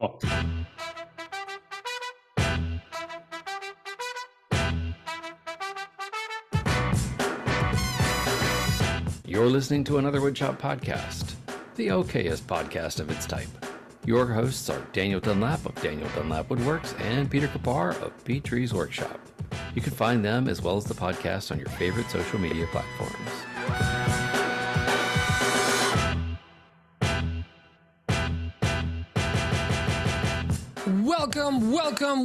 Oh. You're listening to another Woodshop podcast, the okayest podcast of its type. Your hosts are Daniel Dunlap of Daniel Dunlap Woodworks and Peter Kapar of P-Tree's Workshop. You can find them as well as the podcast on your favorite social media platforms.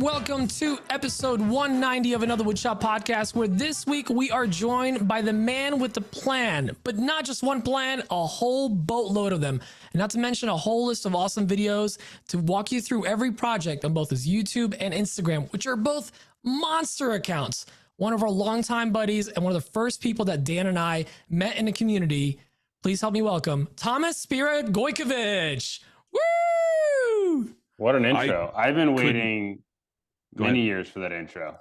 Welcome to episode 190 of another Woodshop podcast, where this week we are joined by the man with the plan, but not just one plan, a whole boatload of them. And not to mention a whole list of awesome videos to walk you through every project on both his YouTube and Instagram, which are both monster accounts. One of our longtime buddies and one of the first people that Dan and I met in the community. Please help me welcome Thomas Spirit Gojkovich. Woo! What an intro. I've been waiting many years for that intro.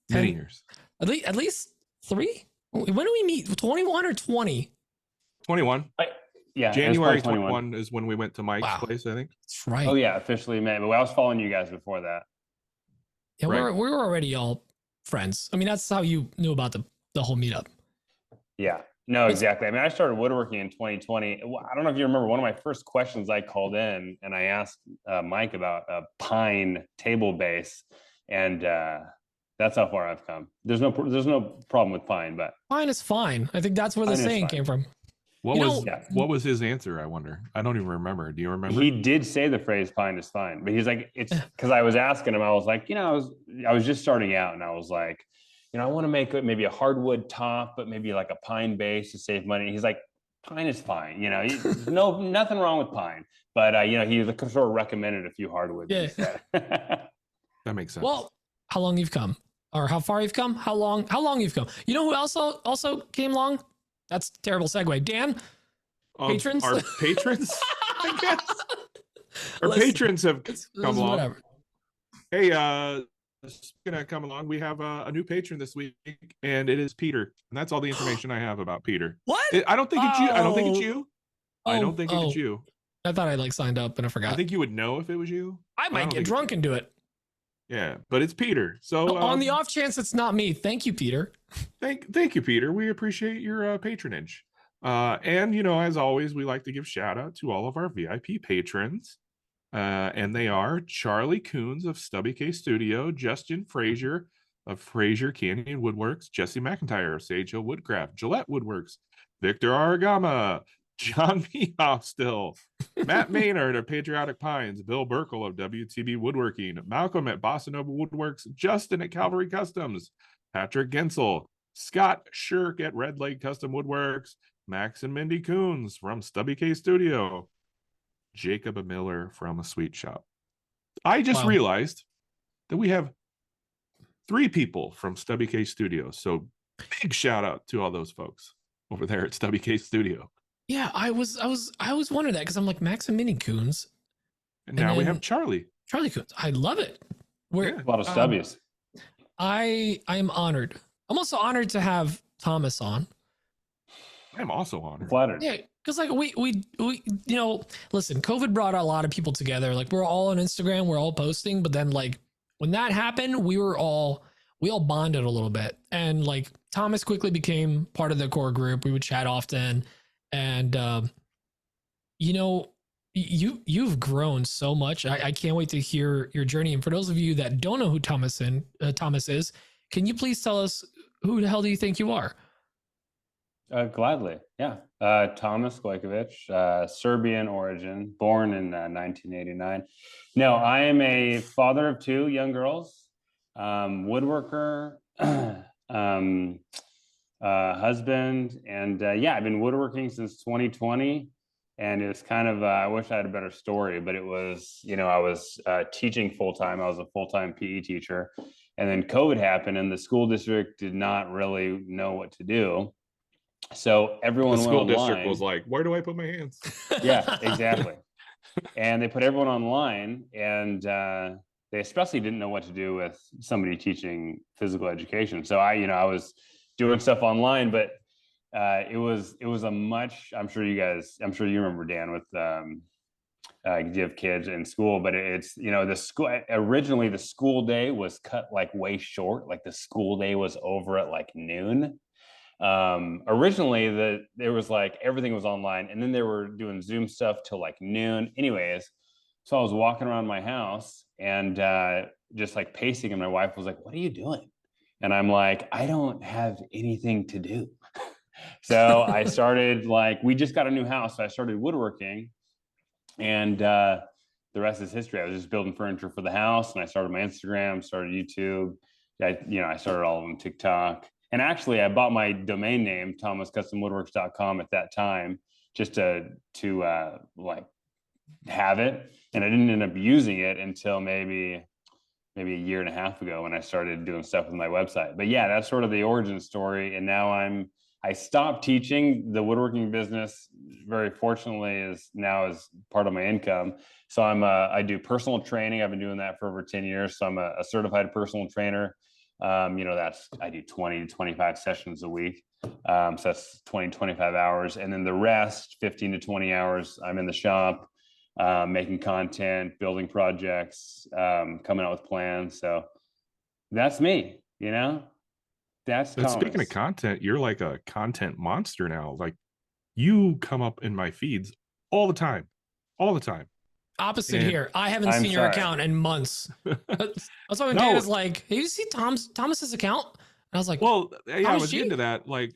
Many years. At least 3? When do we meet? 21 or 20? 21. Yeah. January 21 is when we went to Mike's place, I think. That's right. Oh, yeah. Officially May. But I was following you guys before that. Yeah, right. we were already all friends. I mean, that's how you knew about the whole meetup. Yeah. No, exactly. I mean, I started woodworking in 2020. I don't know if you remember, one of my first questions I called in and I asked Mike about a pine table base, and that's how far I've come. There's no problem with pine, but pine is fine. I think that's where the saying came from. What was his answer? I wonder. I don't even remember. Do you remember? He did say the phrase "pine is fine," but he's like, it's because I was asking him. I was like, I was just starting out, and I was like, I want to make it maybe a hardwood top, but maybe like a pine base to save money. He's like, pine is fine. Nothing wrong with pine. But, he sort of recommended a few hardwoods. Yeah. That makes sense. Well, how long you've come, or how far you've come, how long you've come. You know who also came long? That's a terrible segue. Dan, patrons? Our patrons, I guess. Our patrons have come along. Whatever. Hey, gonna come along. We have a new patron this week, and it is Peter, and that's all the information I have about Peter. What? I don't think it's you. I don't think it's you. I don't think it's you. I thought I signed up and I forgot. I think you would know if it was you. I might get drunk and do it. Yeah, but it's Peter. So on the off chance it's not me, thank you, Peter. Thank you, Peter. We appreciate your patronage. And as always, we like to give shout out to all of our VIP patrons. And they are Charlie Coons of Stubby K Studio, Justin Frazier of Frazier Canyon Woodworks, Jesse McIntyre of Sage Hill Woodcraft, Gillette Woodworks, Victor Aragama, John Meehoff still, Matt Maynard of Patriotic Pines, Bill Burkle of WTB Woodworking, Malcolm at Bossa Nova Woodworks, Justin at Calvary Customs, Patrick Gensel, Scott Shirk at Red Lake Custom Woodworks, Max and Mindy Coons from Stubby K Studio, Jacob Miller from A Sweet Shop. I just realized that we have 3 people from Stubby K Studio. So big shout out to all those folks over there at Stubby K Studio. Yeah, I was wondering that because I'm like Max and Minnie Coons. And now we have Charlie Coons. I love it. A lot of stubbies. I am honored. I'm also honored to have Thomas on. I'm also honored. Flattered. Yeah. Because we listen, COVID brought a lot of people together. Like, we're all on Instagram, we're all posting, but then when that happened, we all bonded a little bit. And Thomas quickly became part of the core group. We would chat often. And you've grown so much. I can't wait to hear your journey. And for those of you that don't know who Thomas is, can you please tell us who the hell do you think you are? Gladly. Yeah. Thomas Gojkovich, Serbian origin, born in 1989. No, I am a father of 2 young girls, woodworker, husband. And I've been woodworking since 2020. And it was kind of, I wish I had a better story, but it was, I was teaching full-time. I was a full-time PE teacher. And then COVID happened and the school district did not really know what to do. So everyone the went school online. District was like, where do I put my hands? Yeah, exactly. And they put everyone online, and they especially didn't know what to do with somebody teaching physical education. So I was doing stuff online, but it was a much, I'm sure you remember, Dan, with give kids in school. But it's, the school, originally the school day was cut like way short. Like the school day was over at like noon. Originally there was like everything was online, and then they were doing Zoom stuff till like noon. Anyways, so I was walking around my house and just like pacing, and my wife was like, "What are you doing?" And I'm like, "I don't have anything to do." So I started, like, we just got a new house, so I started woodworking, and the rest is history. I was just building furniture for the house, and I started my Instagram, started YouTube. I started all of them, TikTok. And actually, I bought my domain name, thomascustomwoodworks.com, at that time, just to like have it. And I didn't end up using it until maybe a year and a half ago, when I started doing stuff with my website. But yeah, that's sort of the origin story. And now I stopped teaching. The woodworking business, very fortunately, is part of my income. So I do personal training. I've been doing that for over 10 years. So I'm a certified personal trainer. I do 20 to 25 sessions a week. So that's 20, 25 hours. And then the rest, 15 to 20 hours, I'm in the shop, making content, building projects, coming out with plans. So that's me, That's But speaking Thomas. of content, you're like a content monster now. Like, you come up in my feeds all the time. Opposite And here. I haven't seen your account in months. That's why when Dan is like, "Hey, you see Thomas's account?" And I was like, well, yeah, I was she? getting to that. Like,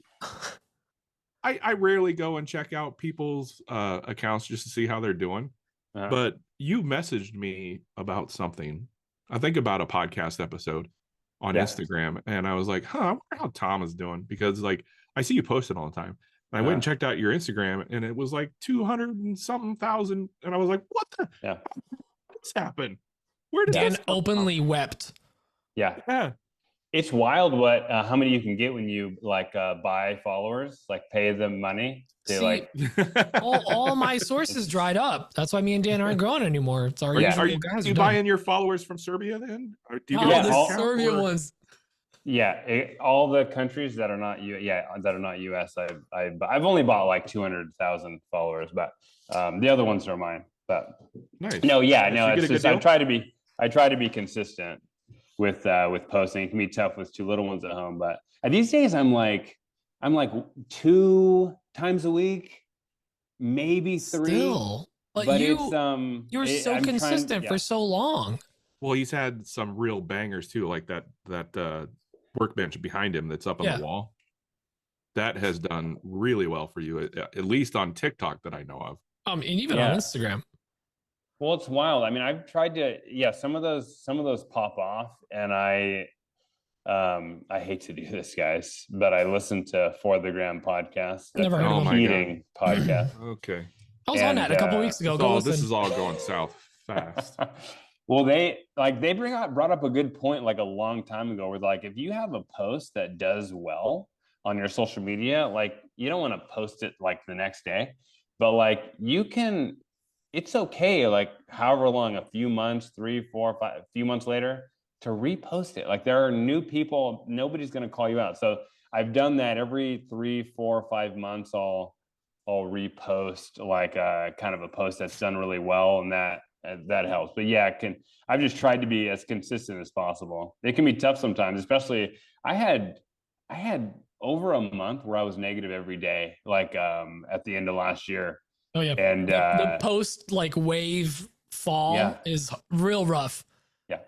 I rarely go and check out people's accounts just to see how they're doing. But you messaged me about something. I think about a podcast episode on Instagram, and I was like, I wonder how Tom is doing, because like I see you post it all the time. And I went and checked out your Instagram, and it was like 200 and something thousand, and I was like, what the what's happened? Where did Dan openly wept? Yeah. It's wild how many you can get when you like buy followers, like pay them money. All my sources dried up. That's why me and Dan aren't growing anymore. It's our Are you buying your followers from Serbia then? Or do you the Serbian ones. Yeah, all the countries that are not US. I've only bought like 200,000 followers, but the other ones are mine. But nice. It's just I try to be consistent with posting. It can be tough with two little ones at home, but these days I'm like 2 times a week, maybe 3. Still, but you were so consistent for so long. Well, he's had some real bangers too, like that workbench behind him that's up on the wall. That has done really well for you, at least on TikTok that I know of. And even on Instagram. Well, it's wild. I mean, I've tried to, some of those pop off, and I hate to do this, guys, but I listened to For the Gram podcast. Never heard of Heating podcast. Okay. I was on that a couple weeks ago. This is all going south fast. Well, they brought up a good point like a long time ago, where like, if you have a post that does well on your social media, like you don't want to post it like the next day, but like it's okay, like however long, a few months, 3, 4, 5, a few months later, to repost it. Like there are new people, nobody's going to call you out. So I've done that every 3, 4, 5 months. I'll repost like kind of a post that's done really well, and that helps. But I've just tried to be as consistent as possible. It can be tough sometimes, especially I had over a month where I was negative every day, like at the end of last year. Oh yeah. And the post like wave fall is real rough. Yeah.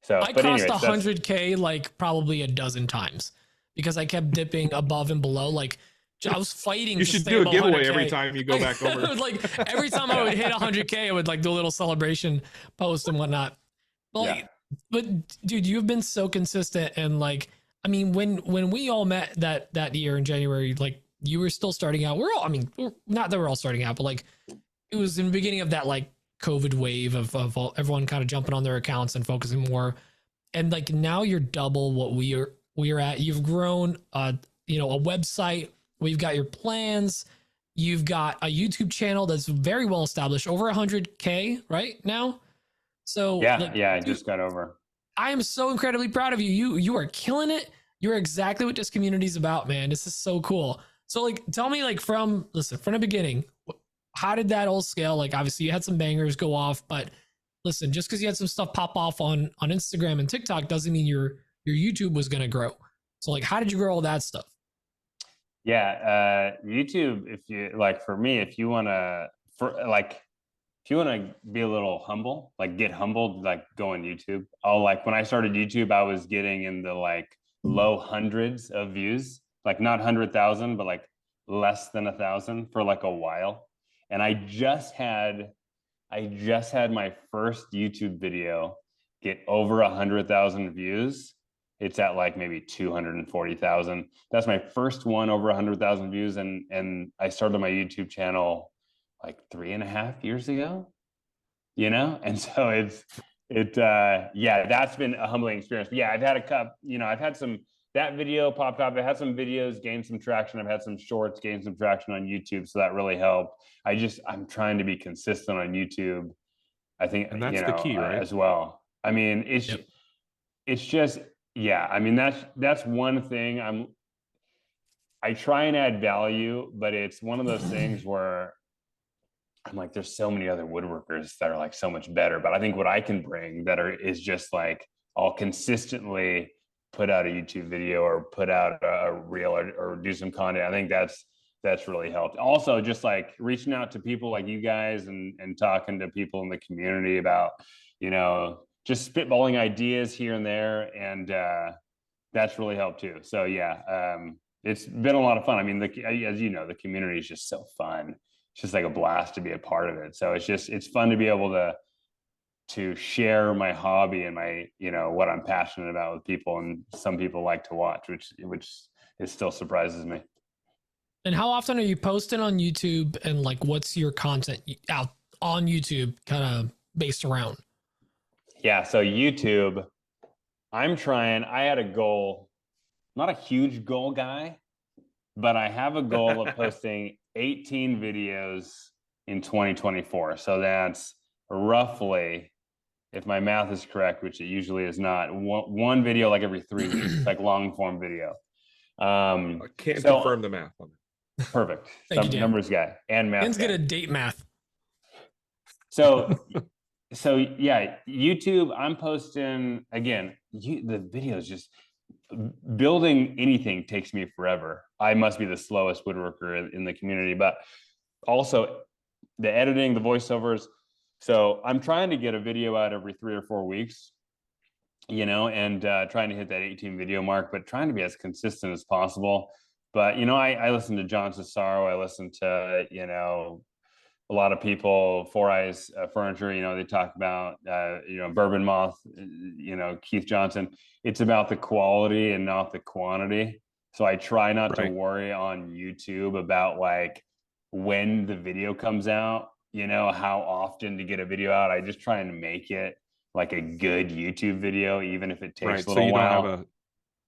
So I crossed 100K like probably a dozen times because I kept dipping above and below. Like I was fighting. You should do a giveaway 100K. Every time you go back over. Like every time I would hit 100K, I would like do a little celebration post and whatnot. But dude, you've been so consistent, and like, I mean, when we all met that year in January, like you were still starting out. Not that we're all starting out, but like it was in the beginning of that like COVID wave of everyone kind of jumping on their accounts and focusing more. And like now you're double what we're at. You've grown a website. We've got your plans. You've got a YouTube channel that's very well established, over 100K right now. So I just got over. I am so incredibly proud of you. You are killing it. You're exactly what this community is about, man. This is so cool. So like, tell me like from the beginning, how did that all scale? Like, obviously you had some bangers go off, but listen, just because you had some stuff pop off on Instagram and TikTok doesn't mean your YouTube was going to grow. So like, how did you grow all that stuff? Yeah, YouTube, if you like, for me, if you want to, if you want to be a little humble, like get humbled, like go on YouTube. Like when I started YouTube, I was getting in the like low hundreds of views, like not 100,000, but like less than 1,000 for like a while. And I just had my first YouTube video get over 100,000 views. It's at like maybe 240,000. That's my first one over 100,000 views. And I started my YouTube channel like 3.5 years ago, And so yeah, that's been a humbling experience. But yeah, I've had I've had that video popped up. I had some videos gain some traction. I've had some shorts gain some traction on YouTube. So that really helped. I'm trying to be consistent on YouTube. I think, and that's the key, right? As well. I mean, it's just, yeah, I mean, that's one thing. I try and add value, but it's one of those things where I'm like, there's so many other woodworkers that are like so much better. But I think what I can bring is just like, I'll consistently put out a YouTube video or put out a reel or do some content. I think that's really helped. Also, just like reaching out to people like you guys and talking to people in the community about, just spitballing ideas here and there. And that's really helped too. So yeah, it's been a lot of fun. I mean, as you know, the community is just so fun. It's just like a blast to be a part of it. So it's fun to be able to share my hobby and my, what I'm passionate about with people. And some people like to watch, which it still surprises me. And how often are you posting on YouTube, and like, what's your content out on YouTube kind of based around? Yeah. So YouTube, I had a goal, not a huge goal guy, but I have a goal of posting 18 videos in 2024. So that's roughly, if my math is correct, which it usually is not, one video like every 3 weeks, like long form video. I can't confirm the math on it. Perfect. Thank you, numbers guy and math. Dan's good at date math. So yeah, YouTube, I'm posting again. The videos, just building anything takes me forever. I must be the slowest woodworker in the community, but also the editing, the voiceovers. So I'm trying to get a video out every 3 or 4 weeks, and trying to hit that 18 video mark, but trying to be as consistent as possible. But, I listen to John Cesaro. I listen to, a lot of people, Four Eyes Furniture, they talk about, Bourbon Moth, Keith Johnson. It's about the quality and not the quantity. So I try not to worry on YouTube about like when the video comes out, how often to get a video out. I just try and make it like a good YouTube video, even if it takes a little while.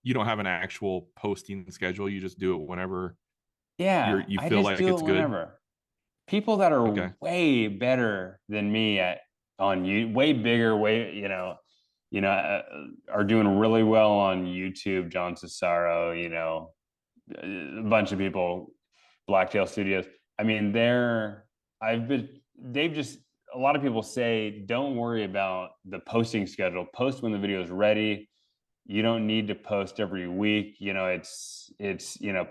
You don't have an actual posting schedule. You just do it whenever. Yeah, you feel like it's good. Whenever. People that are way better than me on you, way bigger, are doing really well on YouTube. John Cesaro, a bunch of people, Blacktail Studios. I mean, a lot of people say, don't worry about the posting schedule. Post when the video is ready. You don't need to post every week. It's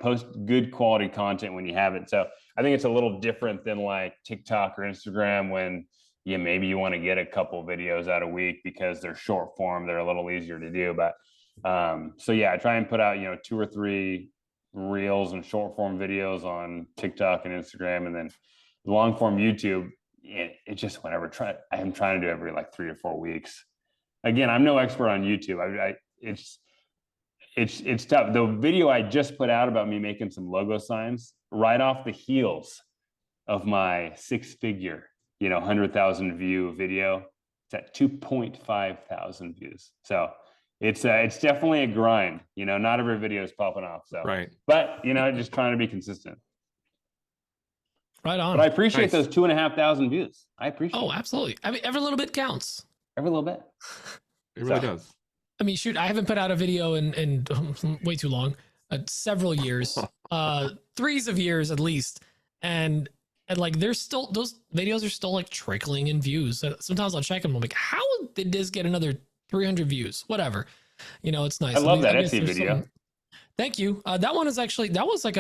post good quality content when you have it. So I think it's a little different than like TikTok or Instagram when maybe you want to get a couple videos out a week because they're short form. They're a little easier to do. But so yeah, I try and put out, 2 or 3 reels and short form videos on TikTok and Instagram, and then long form YouTube. It just whenever I'm trying to do every like 3 or 4 weeks. Again, I'm no expert on YouTube. It's tough. The video I just put out about me making some logo signs, right off the heels of my 6-figure, 100,000 view video, it's at 2.5 thousand views. So it's definitely a grind. Not every video is popping off. So but just trying to be consistent. Right on. But I appreciate those 2,500 views. I appreciate. Oh, absolutely. I mean, every little bit counts. Every little bit. It really does. I mean, shoot, I haven't put out a video in way too long, several years, 3 years at least. And And like, there's still, those videos are still like trickling in views. Sometimes I'll check them. I'm like, how did this get another 300 views? Whatever. You know, it's nice. I love that guess Etsy there's video. Thank you. That one is actually, that was like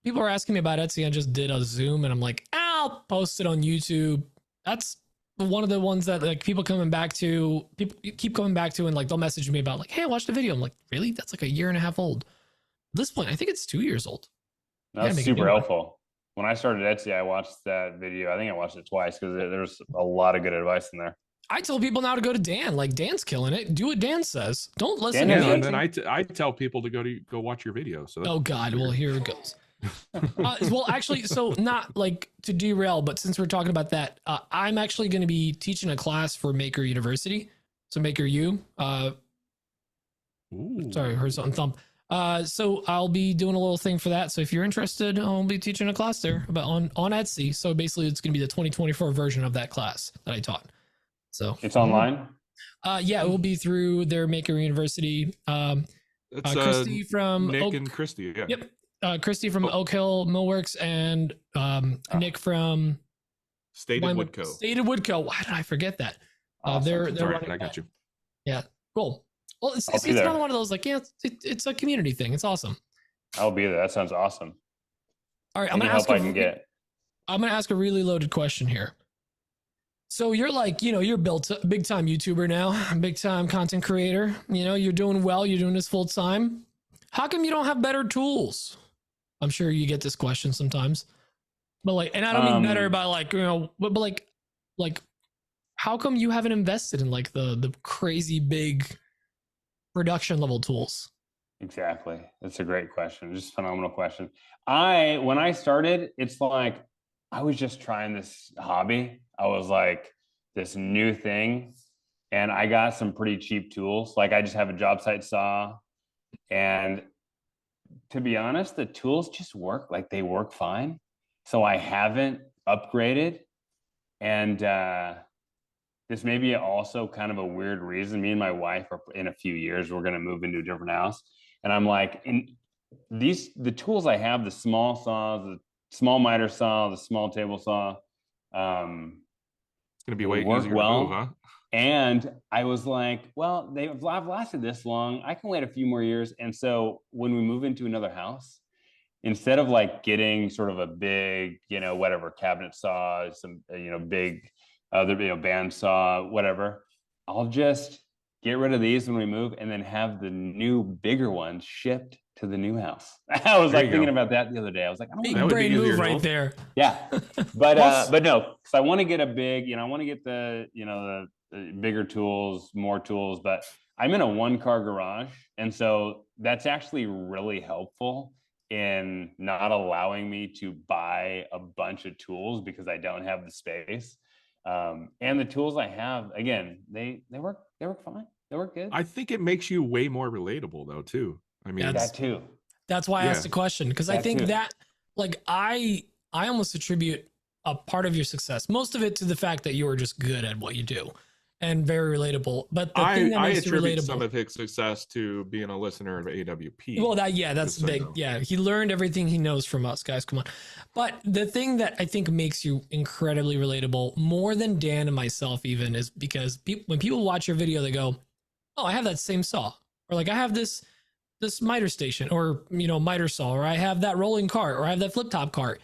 people are asking me about Etsy. I just did a Zoom and I'm like, I'll post it on YouTube. That's one of the ones that like people keep coming back to, and like they'll message me about like, hey, I watched the video. I'm like, really? That's like a year and a half old. At this point, I think it's 2 years old. That's super helpful. When I started Etsy, I watched that video. I think I watched it twice because there's a lot of good advice in there. I tell people now to go to Dan. Like, Dan's killing it. Do what Dan says. Don't listen to me. And then I tell people to go watch your video. So oh God, well, here it goes. Well, actually, so not like to derail, but since we're talking about that, I'm actually going to be teaching a class for Maker University. So Maker U. Sorry, horizontal thumb. So I'll be doing a little thing for that. So if you're interested, I'll be teaching a class there about on Etsy. So basically, it's going to be the 2024 version of that class that I taught. So it's online. Yeah, it will be through their Maker University. It's Christy from Nick and Christy. Yeah. Yep. Christy from Oak Hill Millworks and Nick from Stated Woodco. Stated Woodco. Why did I forget that? Awesome. They're right, I got you. Yeah, cool. Well, it's another one of those like, yeah, it's a community thing. It's awesome. I'll be there. That sounds awesome. All right, I'm gonna ask a really loaded question here. So you're like, you're built a big time YouTuber now, big time content creator. You're doing well. You're doing this full time. How come you don't have better tools? I'm sure you get this question sometimes, but like, and I don't mean better by like, but like, how come you haven't invested in like the crazy big production level tools? Exactly. That's a great question. Just a phenomenal question. When I started, it's like, I was just trying this hobby. I was like this new thing, and I got some pretty cheap tools. Like I just have a job site saw, and to be honest, the tools just work. Like they work fine. So I haven't upgraded. And this may be also kind of a weird reason. Me and my wife are in a few years, we're going to move into a different house. And I'm like, the tools I have, the small saws, the small miter saw, the small table saw, it's going to be way easier well, to move, huh? And I was like, well, I've lasted this long. I can wait a few more years. And so when we move into another house, instead of like getting sort of a big, whatever cabinet saw, some, big other, band saw, whatever, I'll just get rid of these when we move and then have the new bigger ones shipped to the new house. I was like thinking about that the other day. I was like, big brain move right there. Yeah. But no, because I want to get a big, I want to get the bigger tools, more tools, but I'm in a 1-car garage. And so that's actually really helpful in not allowing me to buy a bunch of tools because I don't have the space. And the tools I have, again, they work fine. They work good. I think it makes you way more relatable though, too. I mean, that too. That's why I asked the question. Cause I think that like, I almost attribute a part of your success, most of it to the fact that you are just good at what you do and very relatable. But the thing that makes you relatable, some of his success to being a listener of AWP. Well, that's big. Yeah. He learned everything he knows from us, guys. Come on. But the thing that I think makes you incredibly relatable more than Dan and myself even is because when people watch your video, they go, oh, I have that same saw, or like I have this miter station, or, miter saw, or I have that rolling cart, or I have that flip top cart.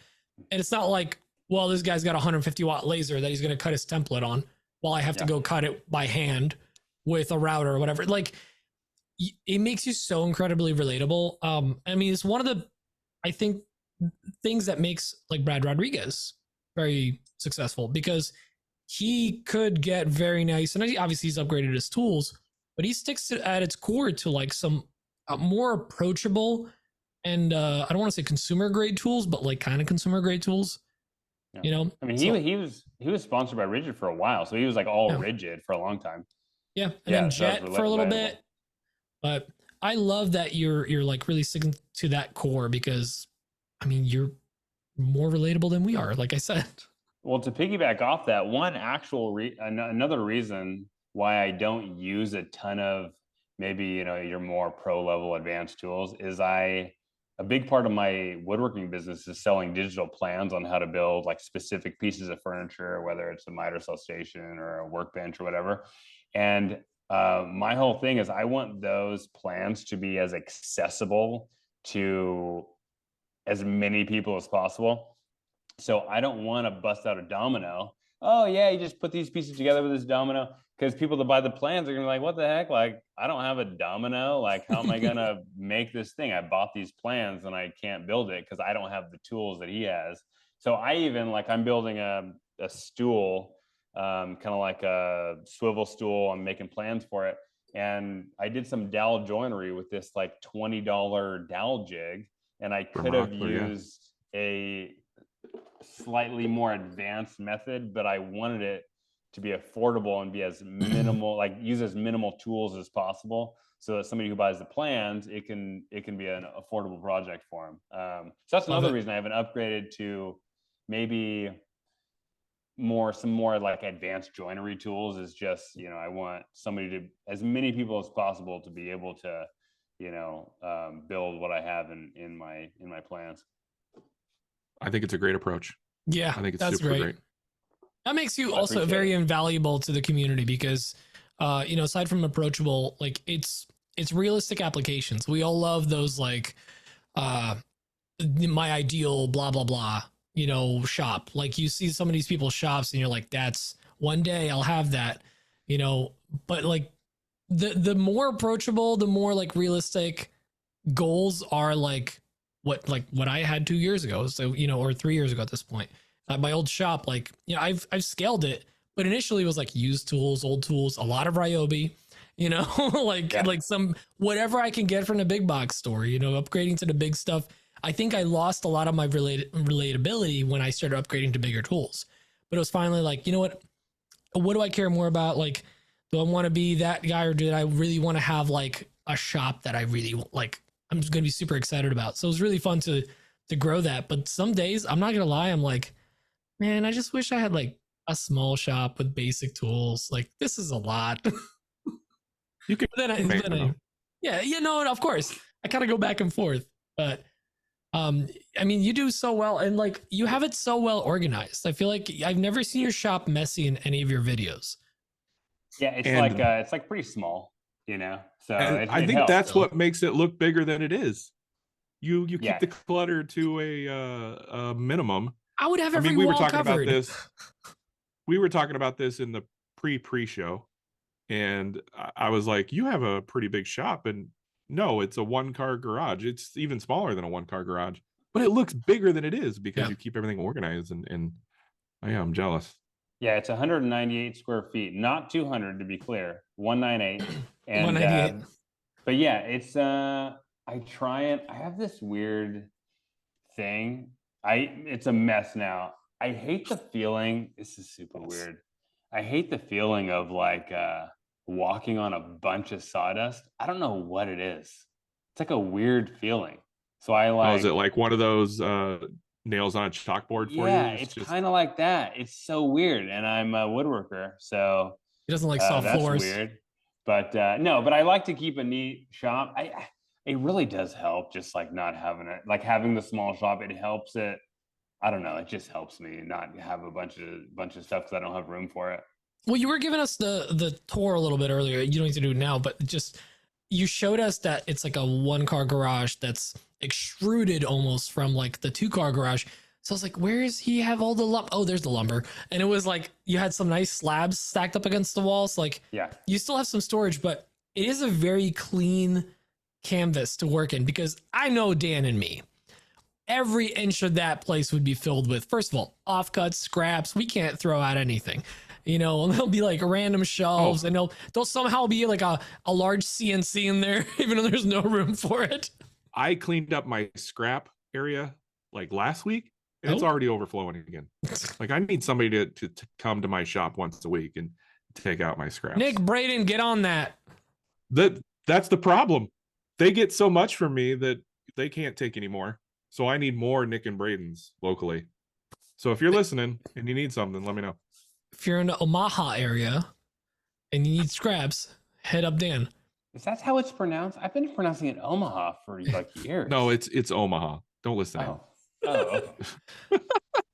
And it's not like, well, this guy's got a 150 watt laser that he's going to cut his template on while I have to go cut it by hand with a router or whatever. Like, it makes you so incredibly relatable. I mean, it's one of the, I think, things that makes like Brad Rodriguez very successful, because he could get very nice, and obviously he's upgraded his tools, but he sticks at its core to like some more approachable and I don't want to say consumer grade tools, but like kind of consumer grade tools. I mean, he was sponsored by Rigid for a while, so he was like all Rigid for a long time. Yeah, and then Jet for a little bit. But I love that you're like really sticking to that core, because I mean, you're more relatable than we are, like I said. Well, to piggyback off that, another reason why I don't use a ton of maybe your more pro level advanced tools is I a big part of my woodworking business is selling digital plans on how to build like specific pieces of furniture, whether it's a miter cell station or a workbench or whatever. And my whole thing is I want those plans to be as accessible to as many people as possible. So I don't want to bust out a domino. Oh yeah, you just put these pieces together with this domino, because people that buy the plans are gonna be like, what the heck? Like, I don't have a domino. Like, how am I gonna make this thing? I bought these plans and I can't build it because I don't have the tools that he has. So I even like I'm building a stool, kind of like a swivel stool. I'm making plans for it. And I did some dowel joinery with this like $20 dowel jig. And I could have used a slightly more advanced method, but I wanted it to be affordable and be as minimal, like use as minimal tools as possible, so that somebody who buys the plans, it can be an affordable project for them. So that's another reason I haven't upgraded to maybe some more like advanced joinery tools, is just, you know, I want somebody to, as many people as possible, to be able to, you know, build what I have in my plans. I think it's a great approach. Yeah, I think it's that's super great. That makes you also very invaluable to the community because, you know, aside from approachable, like it's realistic applications. We all love those, like, my ideal blah blah blah, you know, shop. Like you see some of these people's shops and you're like, that's one day I'll have that, you know. But like the more approachable, the more like realistic goals are like what I had 2 years ago. So, you know, or 3 years ago at this point. My old shop, like, you know, I've scaled it, but initially it was like used tools, old tools, a lot of Ryobi, you know, like some whatever I can get from the big box store, you know, upgrading to the big stuff. I think I lost a lot of my relatability when I started upgrading to bigger tools. But it was finally like, you know what do I care more about? Like, do I want to be that guy, or did I really want to have like a shop that I really like? I'm just going to be super excited about. So it was really fun to grow that. But some days, I'm not going to lie, I'm like, man, I just wish I had like a small shop with basic tools. Like, this is a lot. You can, no, of course, I kind of go back and forth, but I mean, you do so well, and like you have it so well organized. I feel like I've never seen your shop messy in any of your videos. Yeah, it's like pretty small, you know. So I think helps, that's what makes it look bigger than it is. You keep the clutter to a minimum. I would have every wall covered. We were talking about this in the pre-show, and I was like, you have a pretty big shop, and no, it's a one-car garage. It's even smaller than a one-car garage, but it looks bigger than it is because you keep everything organized, and I'm jealous. Yeah, it's 198 square feet, not 200 to be clear, 198. And 198. But yeah, it's I have this weird thing. It's a mess now. I hate the feeling. This is super weird. I hate the feeling of like walking on a bunch of sawdust. I don't know what it is. It's like a weird feeling. So I like. Oh, is it like one of those nails on a chalkboard for you? Yeah, it's kind of like that. It's so weird. And I'm a woodworker, so he doesn't like soft floors. That's weird. But no, but I like to keep a neat shop. It really does help, just like not having it, like having the small shop. It helps it. I don't know. It just helps me not have a bunch of stuff because I don't have room for it. Well, you were giving us the tour a little bit earlier. You don't need to do it now, but just you showed us that it's like a one-car garage that's extruded almost from like the two-car garage. So I was like, where is he have all the lumber? Oh, there's the lumber. And it was like you had some nice slabs stacked up against the walls. Like, yeah, you still have some storage, but it is a very clean canvas to work in, because I know Dan and me. Every inch of that place would be filled with, first of all, offcuts, scraps. We can't throw out anything. You know, and there'll be like random shelves, and they'll somehow be like a large CNC in there, even though there's no room for it. I cleaned up my scrap area like last week, and it's already overflowing again. Like, I need somebody to come to my shop once a week and take out my scraps. Nick, Braden, get on that. That's the problem. They get so much from me that they can't take anymore. So I need more Nick and Bradens locally. So if you're listening and you need something, let me know. If you're in the Omaha area and you need scraps, head up Dan. Is that how it's pronounced? I've been pronouncing it Omaha for like years. No, it's Omaha. Don't listen to him. Oh, okay.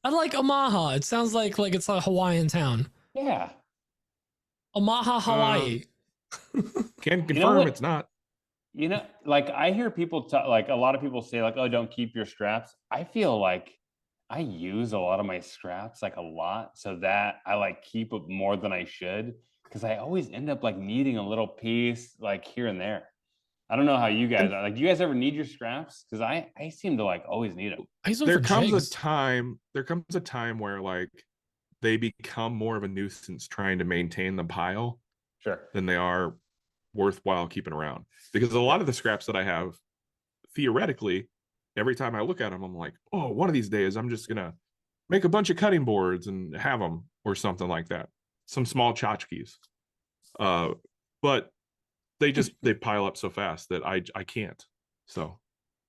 I like Omaha. It sounds like it's a Hawaiian town. Yeah. Omaha, Hawaii. Can confirm You know it's not. You know, like I hear people like a lot of people say like, oh, don't keep your scraps. I feel like I use a lot of my scraps, like a lot, so that I like keep it more than I should, because I always end up like needing a little piece like here and there. I don't know how you guys are. Like, do you guys ever need your scraps? Because I seem to like always need them. I use them There for comes jigs. a time where like they become more of a nuisance trying to maintain the pile Sure. than they are worthwhile keeping around. Because a lot of the scraps that I have, theoretically, every time I look at them, I'm like, oh, one of these days I'm just gonna make a bunch of cutting boards and have them or something like that. Some small tchotchkes. But they pile up so fast that I can't. So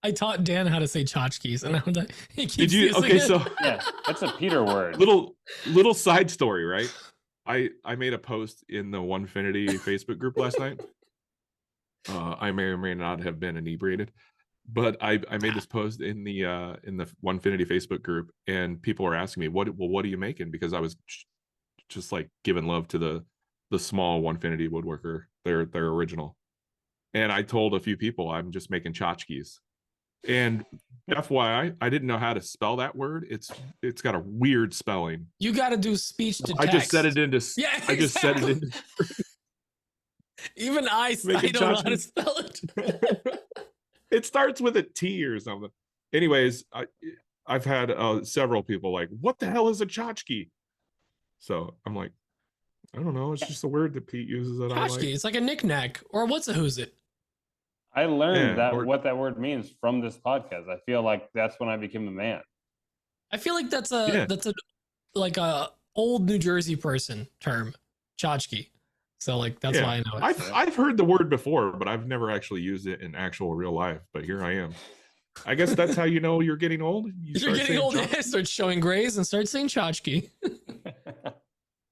I taught Dan how to say tchotchkes, and now he keeps did you? using Okay, it. so Yeah, that's a Peter word. little side story, right? I made a post in the Onefinity Facebook group last night. I may or may not have been inebriated, but I made this post in the Onefinity Facebook group, and people were asking me, what are you making? Because I was just like giving love to the small Onefinity woodworker, their original. And I told a few people I'm just making tchotchkes. And FYI, I didn't know how to spell that word. It's got a weird spelling. You got to do speech to text. I just said it into. Yeah, I just said it into. Even I don't know how to spell it. It starts with a T or something. Anyways, I've had several people like, "What the hell is a tchotchke?" So I'm like, I don't know. It's just a word that Pete uses that I Tchotchke, like. it's like a knick-knack, or what's a who's it? I learned Yeah, what that word means from this podcast. I feel like that's when I became a man. I feel like that's a like a old New Jersey person term, tchotchke. So like that's why I know it. I've heard the word before, but I've never actually used it in actual real life. But here I am. I guess that's how you know you're getting old. You're getting old. Start showing grays and start saying tchotchke.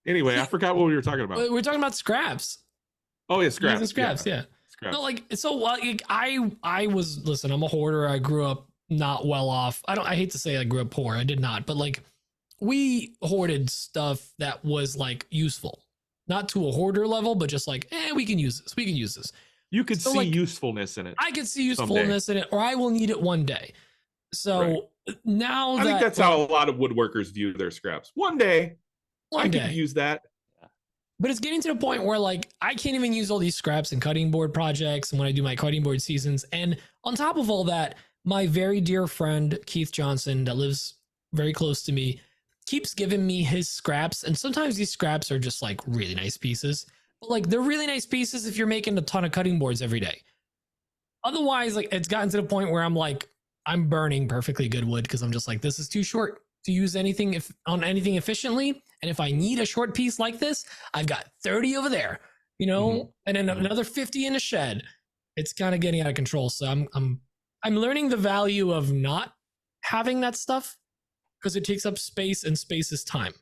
Anyway, I forgot what we were talking about. We're talking about scraps. Oh yeah, scraps. Scraps, yeah. Scraps. No, like so. Like, I was listen. I'm a hoarder. I grew up not well off. I hate to say I grew up poor. I did not, but like we hoarded stuff that was like useful, not to a hoarder level, but just like, we can use this. We can use this. You could see usefulness in it. I could see usefulness in it, or I will need it one day. So now I think that's how a lot of woodworkers view their scraps. One day, I could use that. But it's getting to the point where like I can't even use all these scraps and cutting board projects and when I do my cutting board seasons. And on top of all that, my very dear friend Keith Johnson, that lives very close to me, keeps giving me his scraps. And sometimes these scraps are just like really nice pieces. But like they're really nice pieces if you're making a ton of cutting boards every day. Otherwise, like it's gotten to the point where I'm like, I'm burning perfectly good wood because I'm just like, this is too short to use anything on anything efficiently. And if I need a short piece like this, I've got 30 over there, you know, and then another 50 in a shed. It's kind of getting out of control. So I'm learning the value of not having that stuff because it takes up space and space is time.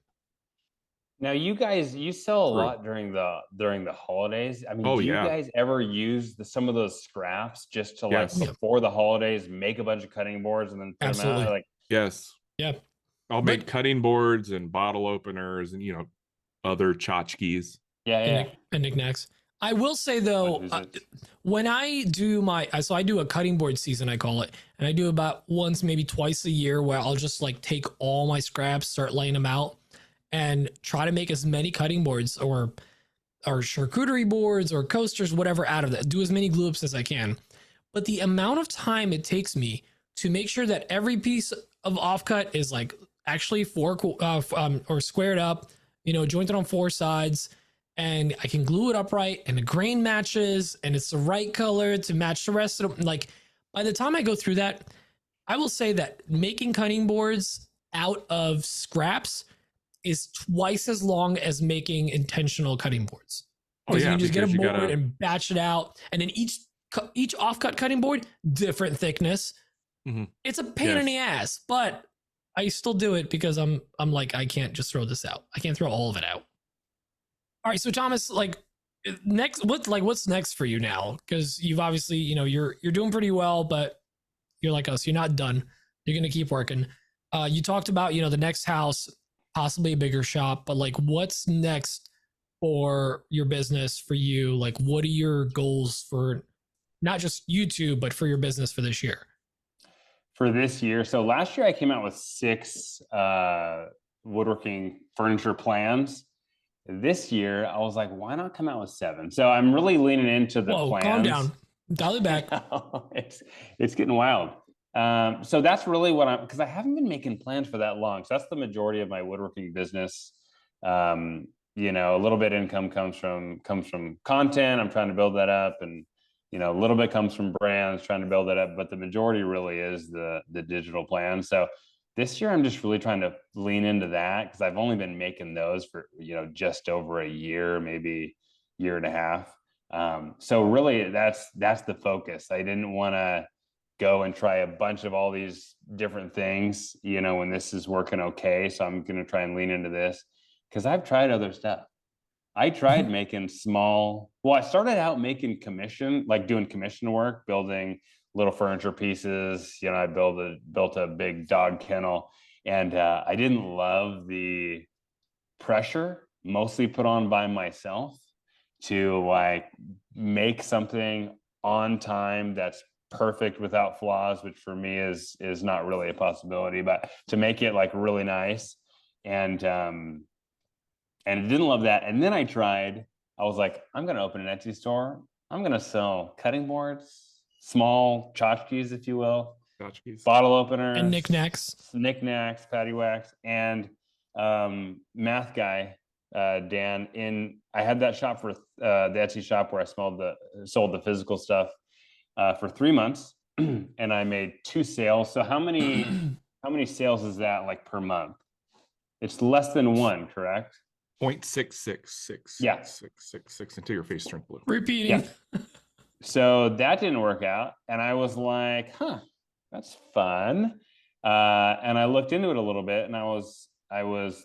Now you sell a lot during the holidays. I mean, do you guys ever use some of those scraps just to like before the holidays make a bunch of cutting boards and then put them out? Like, yes. Yeah. I'll make cutting boards and bottle openers and, other tchotchkes. Yeah. And knickknacks. I will say though, when I do I do a cutting board season, I call it, and I do about once, maybe twice a year where I'll just like take all my scraps, start laying them out and try to make as many cutting boards or charcuterie boards or coasters, whatever out of that, do as many glue ups as I can. But the amount of time it takes me to make sure that every piece of offcut is like actually or squared up, jointed on four sides, and I can glue it upright and the grain matches and it's the right color to match the rest of them. Like by the time I go through that, I will say that making cutting boards out of scraps is twice as long as making intentional cutting boards. Because you can just get a board and batch it out, and then each offcut cutting board, different thickness. Mm-hmm. It's a pain in the ass, but I still do it because I'm like, I can't just throw this out. I can't throw all of it out. All right, so Thomas, like What's next for you now? Because you've obviously, you're doing pretty well, but you're like us, you're not done. You're gonna keep working. You talked about, the next house, possibly a bigger shop, but like what's next for your business for you? Like what are your goals for not just YouTube, but for your business for this year? For this year, so last year I came out with 6 woodworking furniture plans. This year I was like, why not come out with 7? So I'm really leaning into the Whoa, plans. calm down. Dial it back. It's getting wild. So that's really what because I haven't been making plans for that long. So that's the majority of my woodworking business. A little bit income comes from content. I'm trying to build that up, and a little bit comes from brands, trying to build that up. But the majority really is the digital plan. So this year I'm just really trying to lean into that because I've only been making those for just over a year, maybe year and a half. So really that's the focus. I didn't want to go and try a bunch of all these different things, when this is working okay. So I'm going to try and lean into this because I've tried other stuff. I tried making I started out making doing commission work, building little furniture pieces. I built a big dog kennel, and I didn't love the pressure mostly put on by myself to like make something on time that's perfect without flaws, which for me is not really a possibility, but to make it like really nice. And didn't love that. And then I was like, I'm going to open an Etsy store. I'm going to sell cutting boards, small tchotchkes, if you will, bottle openers, and knickknacks, patty wax, and math guy, Dan. I had that shop for the Etsy shop where I sold the physical stuff for 3 months, and I made 2 sales. So how many sales is that like per month? It's less than 1, correct? 0.666. Yeah. 666 until your face turned blue. Repeating. Yeah. So that didn't work out. And I was like, that's fun. And I looked into it a little bit, and I was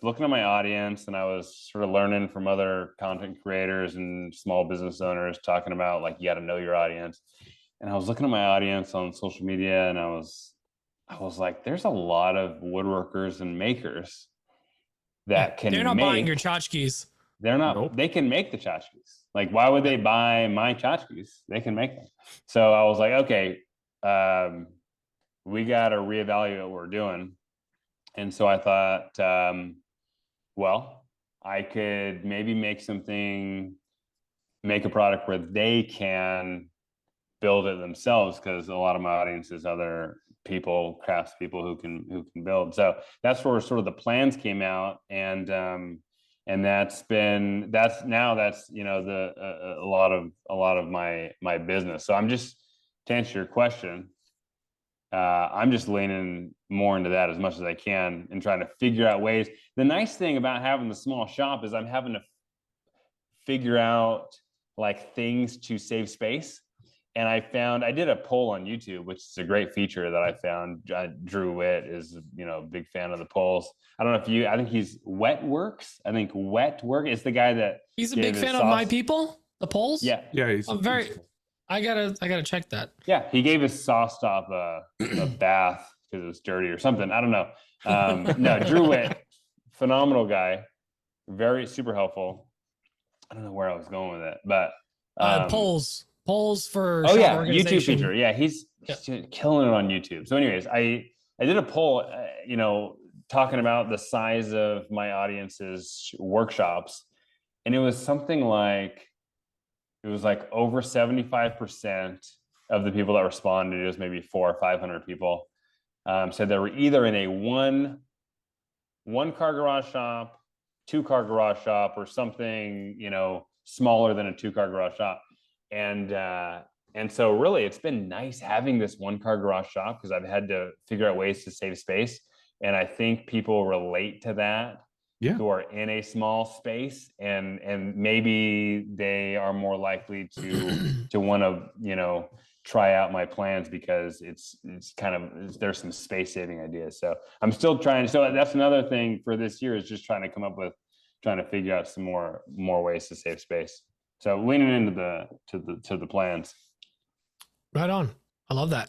looking at my audience, and I was sort of learning from other content creators and small business owners talking about like, you got to know your audience. And I was looking at my audience on social media, and I was like, there's a lot of woodworkers and makers that can They're not buying your tchotchkes. They're not. Nope. They can make the tchotchkes. Like, why would they buy my tchotchkes? They can make them. So I was like, okay, we got to reevaluate what we're doing. And so I thought, well, I could maybe make a product where they can build it themselves, because a lot of my audience is other people, craftspeople who can build. So that's where sort of the plans came out, and that's a lot of my business. So I'm just, to answer your question, I'm just leaning more into that as much as I can and trying to figure out ways. The nice thing about having the small shop is I'm having to figure out like things to save space. And I did a poll on YouTube, which is a great feature that I found. Drew Witt is, a big fan of the polls. I don't know if I think he's Wetworks. I think Wetwork is the guy that he's a big fan of My People, the polls. Yeah. Yeah. I gotta check that. Yeah. He gave his sauce stop a bath because it was dirty or something. I don't know. No, Drew Witt, phenomenal guy. Very super helpful. I don't know where I was going with it, but polls for YouTube feature. Yeah, he's killing it on YouTube. So anyways, I did a poll, talking about the size of my audience's workshops, and it was something like, over 75% of the people that responded, it was maybe 400 or 500 people, said they were either in a one car garage shop, 2-car garage shop, or something, smaller than a 2-car garage shop. And so really it's been nice having this 1-car garage shop, because I've had to figure out ways to save space. And I think people relate to that, who are in a small space, and maybe they are more likely to want to, try out my plans, because it's kind of, there's some space saving ideas. So I'm still trying. So that's another thing for this year, is just trying to figure out some more ways to save space. So leaning into the plans. Right on. I love that.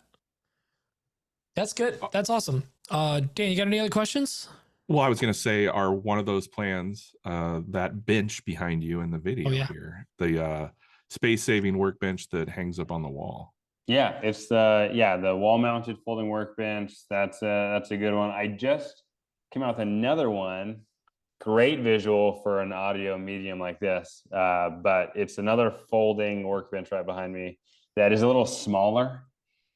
That's good. That's awesome. Dan, you got any other questions? Well, I was going to say, are one of those plans that bench behind you in the video here, the space-saving workbench that hangs up on the wall? Yeah, it's the wall-mounted folding workbench. That's a good one. I just came out with another one. Great visual for an audio medium like this, but it's another folding workbench right behind me that is a little smaller.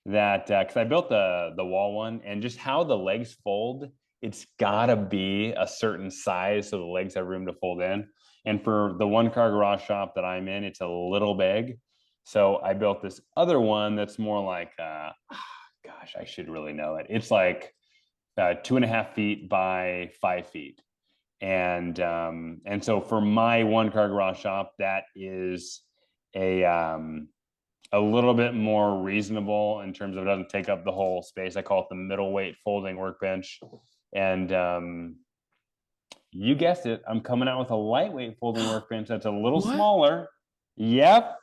That because I built the wall one, and just how the legs fold, it's gotta be a certain size so the legs have room to fold in. And for the one car garage shop that I'm in, it's a little big. So I built this other one that's more like, gosh, I should really know it. It's like 2.5 feet by 5 feet. And so for my one car garage shop, that is a little bit more reasonable in terms of it doesn't take up the whole space. I call it the middleweight folding workbench. And you guessed it, I'm coming out with a lightweight folding workbench that's a little smaller. Yep.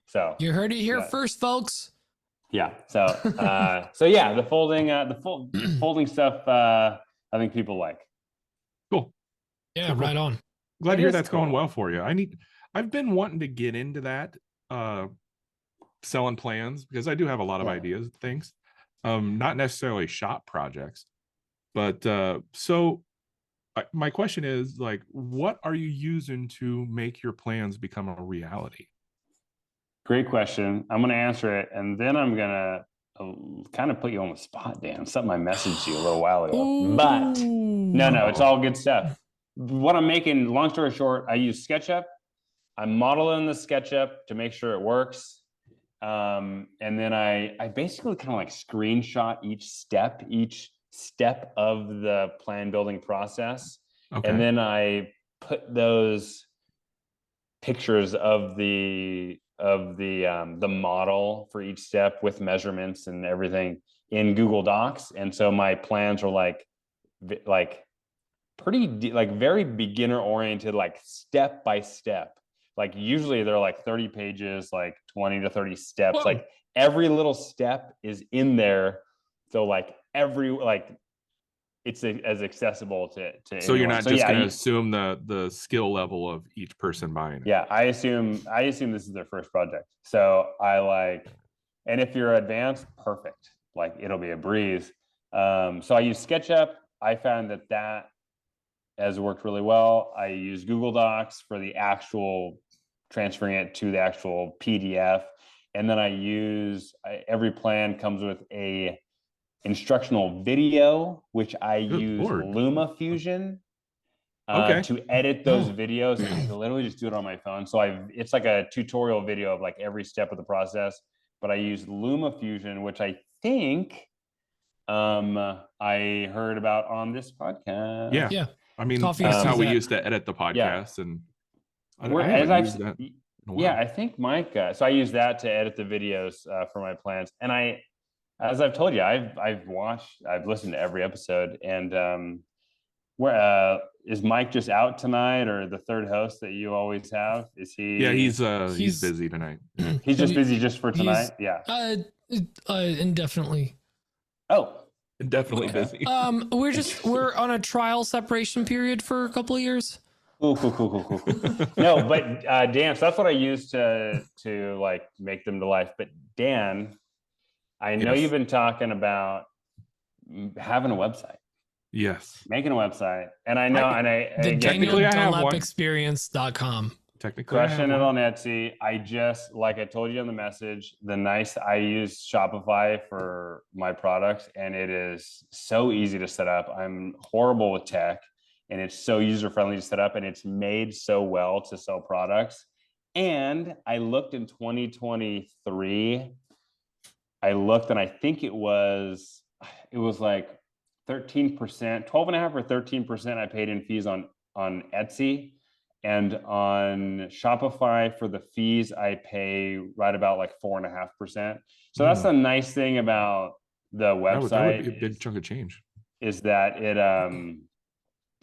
So you heard it here first, folks. Yeah. So yeah, the folding stuff I think people like. Cool. Yeah, cool. Right on. Glad to hear that's going well for you. I've been wanting to get into that selling plans, because I do have a lot of ideas and things. Not necessarily shop projects, but so my question is, like, what are you using to make your plans become a reality? Great question. I'm going to answer it, and then I'm going to kind of put you on the spot, Dan. Something I messaged you a little while ago. Ooh. But no, it's all good stuff. What I'm making, long story short, I use SketchUp. I model in the SketchUp to make sure it works. And then I basically kind of like screenshot each step of the plan building process. Okay. And then I put those pictures of the model for each step with measurements and everything in Google Docs. And so my plans are like pretty like very beginner oriented, like step by step. Like usually they're like 30 pages, like 20 to 30 steps. Whoa. Like every little step is in there. So like it's as accessible to so anyone. You're not just going to assume the skill level of each person buying it. Yeah, I assume this is their first project. So and if you're advanced, perfect. Like it'll be a breeze. So I use SketchUp. I found that has worked really well. I use Google Docs for the actual transferring it to the actual PDF. And then every plan comes with a instructional video, which I use LumaFusion to edit those videos. And I literally just do it on my phone. So it's like a tutorial video of like every step of the process, but I use LumaFusion, which I think I heard about on this podcast. Yeah. I mean, that's how we used to edit the podcast. Yeah. And I think Mike, so I use that to edit the videos for my plans. And as I've told you, I've listened to every episode. And where is Mike just out tonight, or the third host that you always have? Is he? Yeah, he's busy tonight. He's just busy just for tonight. Yeah. Indefinitely. Oh. Definitely busy. We're on a trial separation period for a couple of years. Cool. No, but Dan, so that's what I use to like make them to life. But Dan, I know you've been talking about having a website. Yes. Making a website. And I know, technically I have one. DanielDunlapExperience.com. Technically, crushing it on Etsy. I just, like I told you in the message, I use Shopify for my products, and it is so easy to set up. I'm horrible with tech, and it's so user-friendly to set up, and it's made so well to sell products. And I looked in 2023, and I think it was like 13%, 12.5 or 13% I paid in fees on Etsy. And on Shopify for the fees, I pay right about like 4.5%. So that's the nice thing about the website. That would be a big chunk of change. Is that it?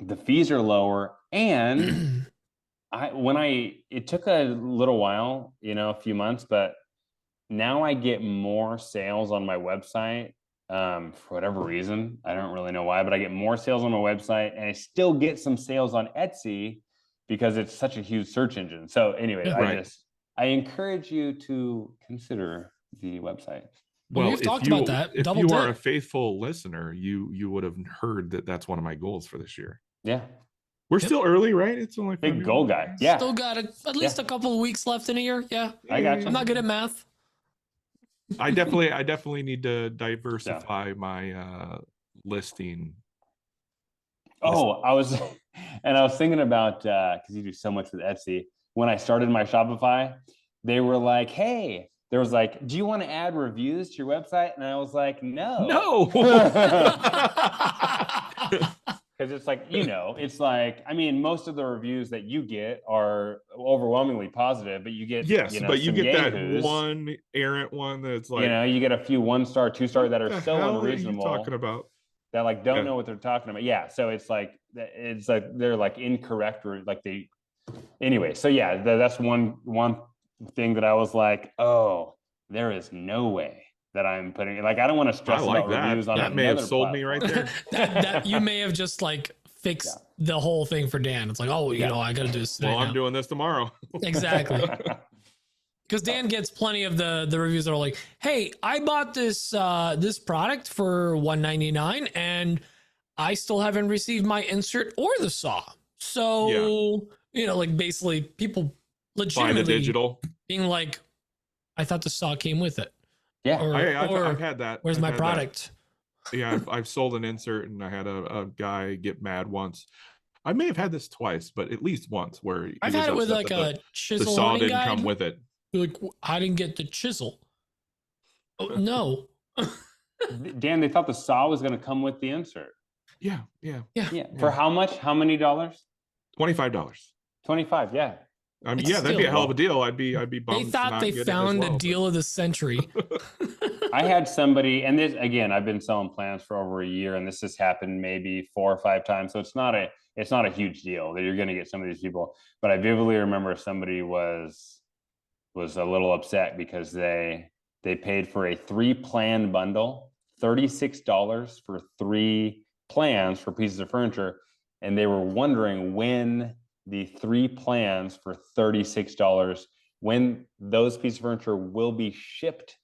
The fees are lower, and it took a little while, a few months, but now I get more sales on my website for whatever reason. I don't really know why, but I get more sales on my website, and I still get some sales on Etsy because it's such a huge search engine. So anyway, Right. I encourage you to consider the website. Well, we've talked about that. If Double you dip. are a faithful listener, you would have heard that that's one of my goals for this year. Yeah. We're still early, right? It's only Big goal guy. Yeah. Still got at least a couple of weeks left in a year. Yeah. I got you. I'm not good at math. I definitely need to diversify my listing. Oh, I was thinking about, because you do so much with Etsy. When I started my Shopify, they were like, hey, there was like, do you want to add reviews to your website? And I was like, no. Because it's like, it's like, I mean, most of the reviews that you get are overwhelmingly positive, but you get, but you get yahoos. that one errant one that's like, you get a few 1-star, 2-star that are so unreasonable. What are you talking about? That like don't know what they're talking about. Yeah, so it's like they're like incorrect, or like they. Anyway, so yeah, that's one thing that I was like, oh, there is no way that I'm putting, like, I don't want to stress about reviews on that may have sold platform. me right there. that you may have just like fixed the whole thing for Dan. It's like, oh, you know, I got to do this today. Well, I'm doing this tomorrow. Exactly. Because Dan gets plenty of the reviews that are like, hey, I bought this this product for $199 and I still haven't received my insert or the saw. So, like basically people legitimately buy the digital, being like, I thought the saw came with it. Yeah. I've had that. Where's my product? That. Yeah, I've sold an insert, and I had a guy get mad once. I may have had this twice, but at least once where I've had it with like a chisel. The saw didn't guide. come with it. Like, I didn't get the chisel. Oh, no. Dan, they thought the saw was going to come with the insert. Yeah. For how much? How many dollars? $25. 25. Yeah. I mean, that'd be a hell of a deal. I'd be bummed. They thought they found a deal of the century. I had somebody, and this, again, I've been selling plants for over a year, and this has happened maybe 4 or 5 times. So it's not a huge deal that you're going to get some of these people. But I vividly remember somebody was a little upset because they paid for a 3-plan bundle, $36 for 3 plans for pieces of furniture, and they were wondering when the 3 plans for $36, when those pieces of furniture will be shipped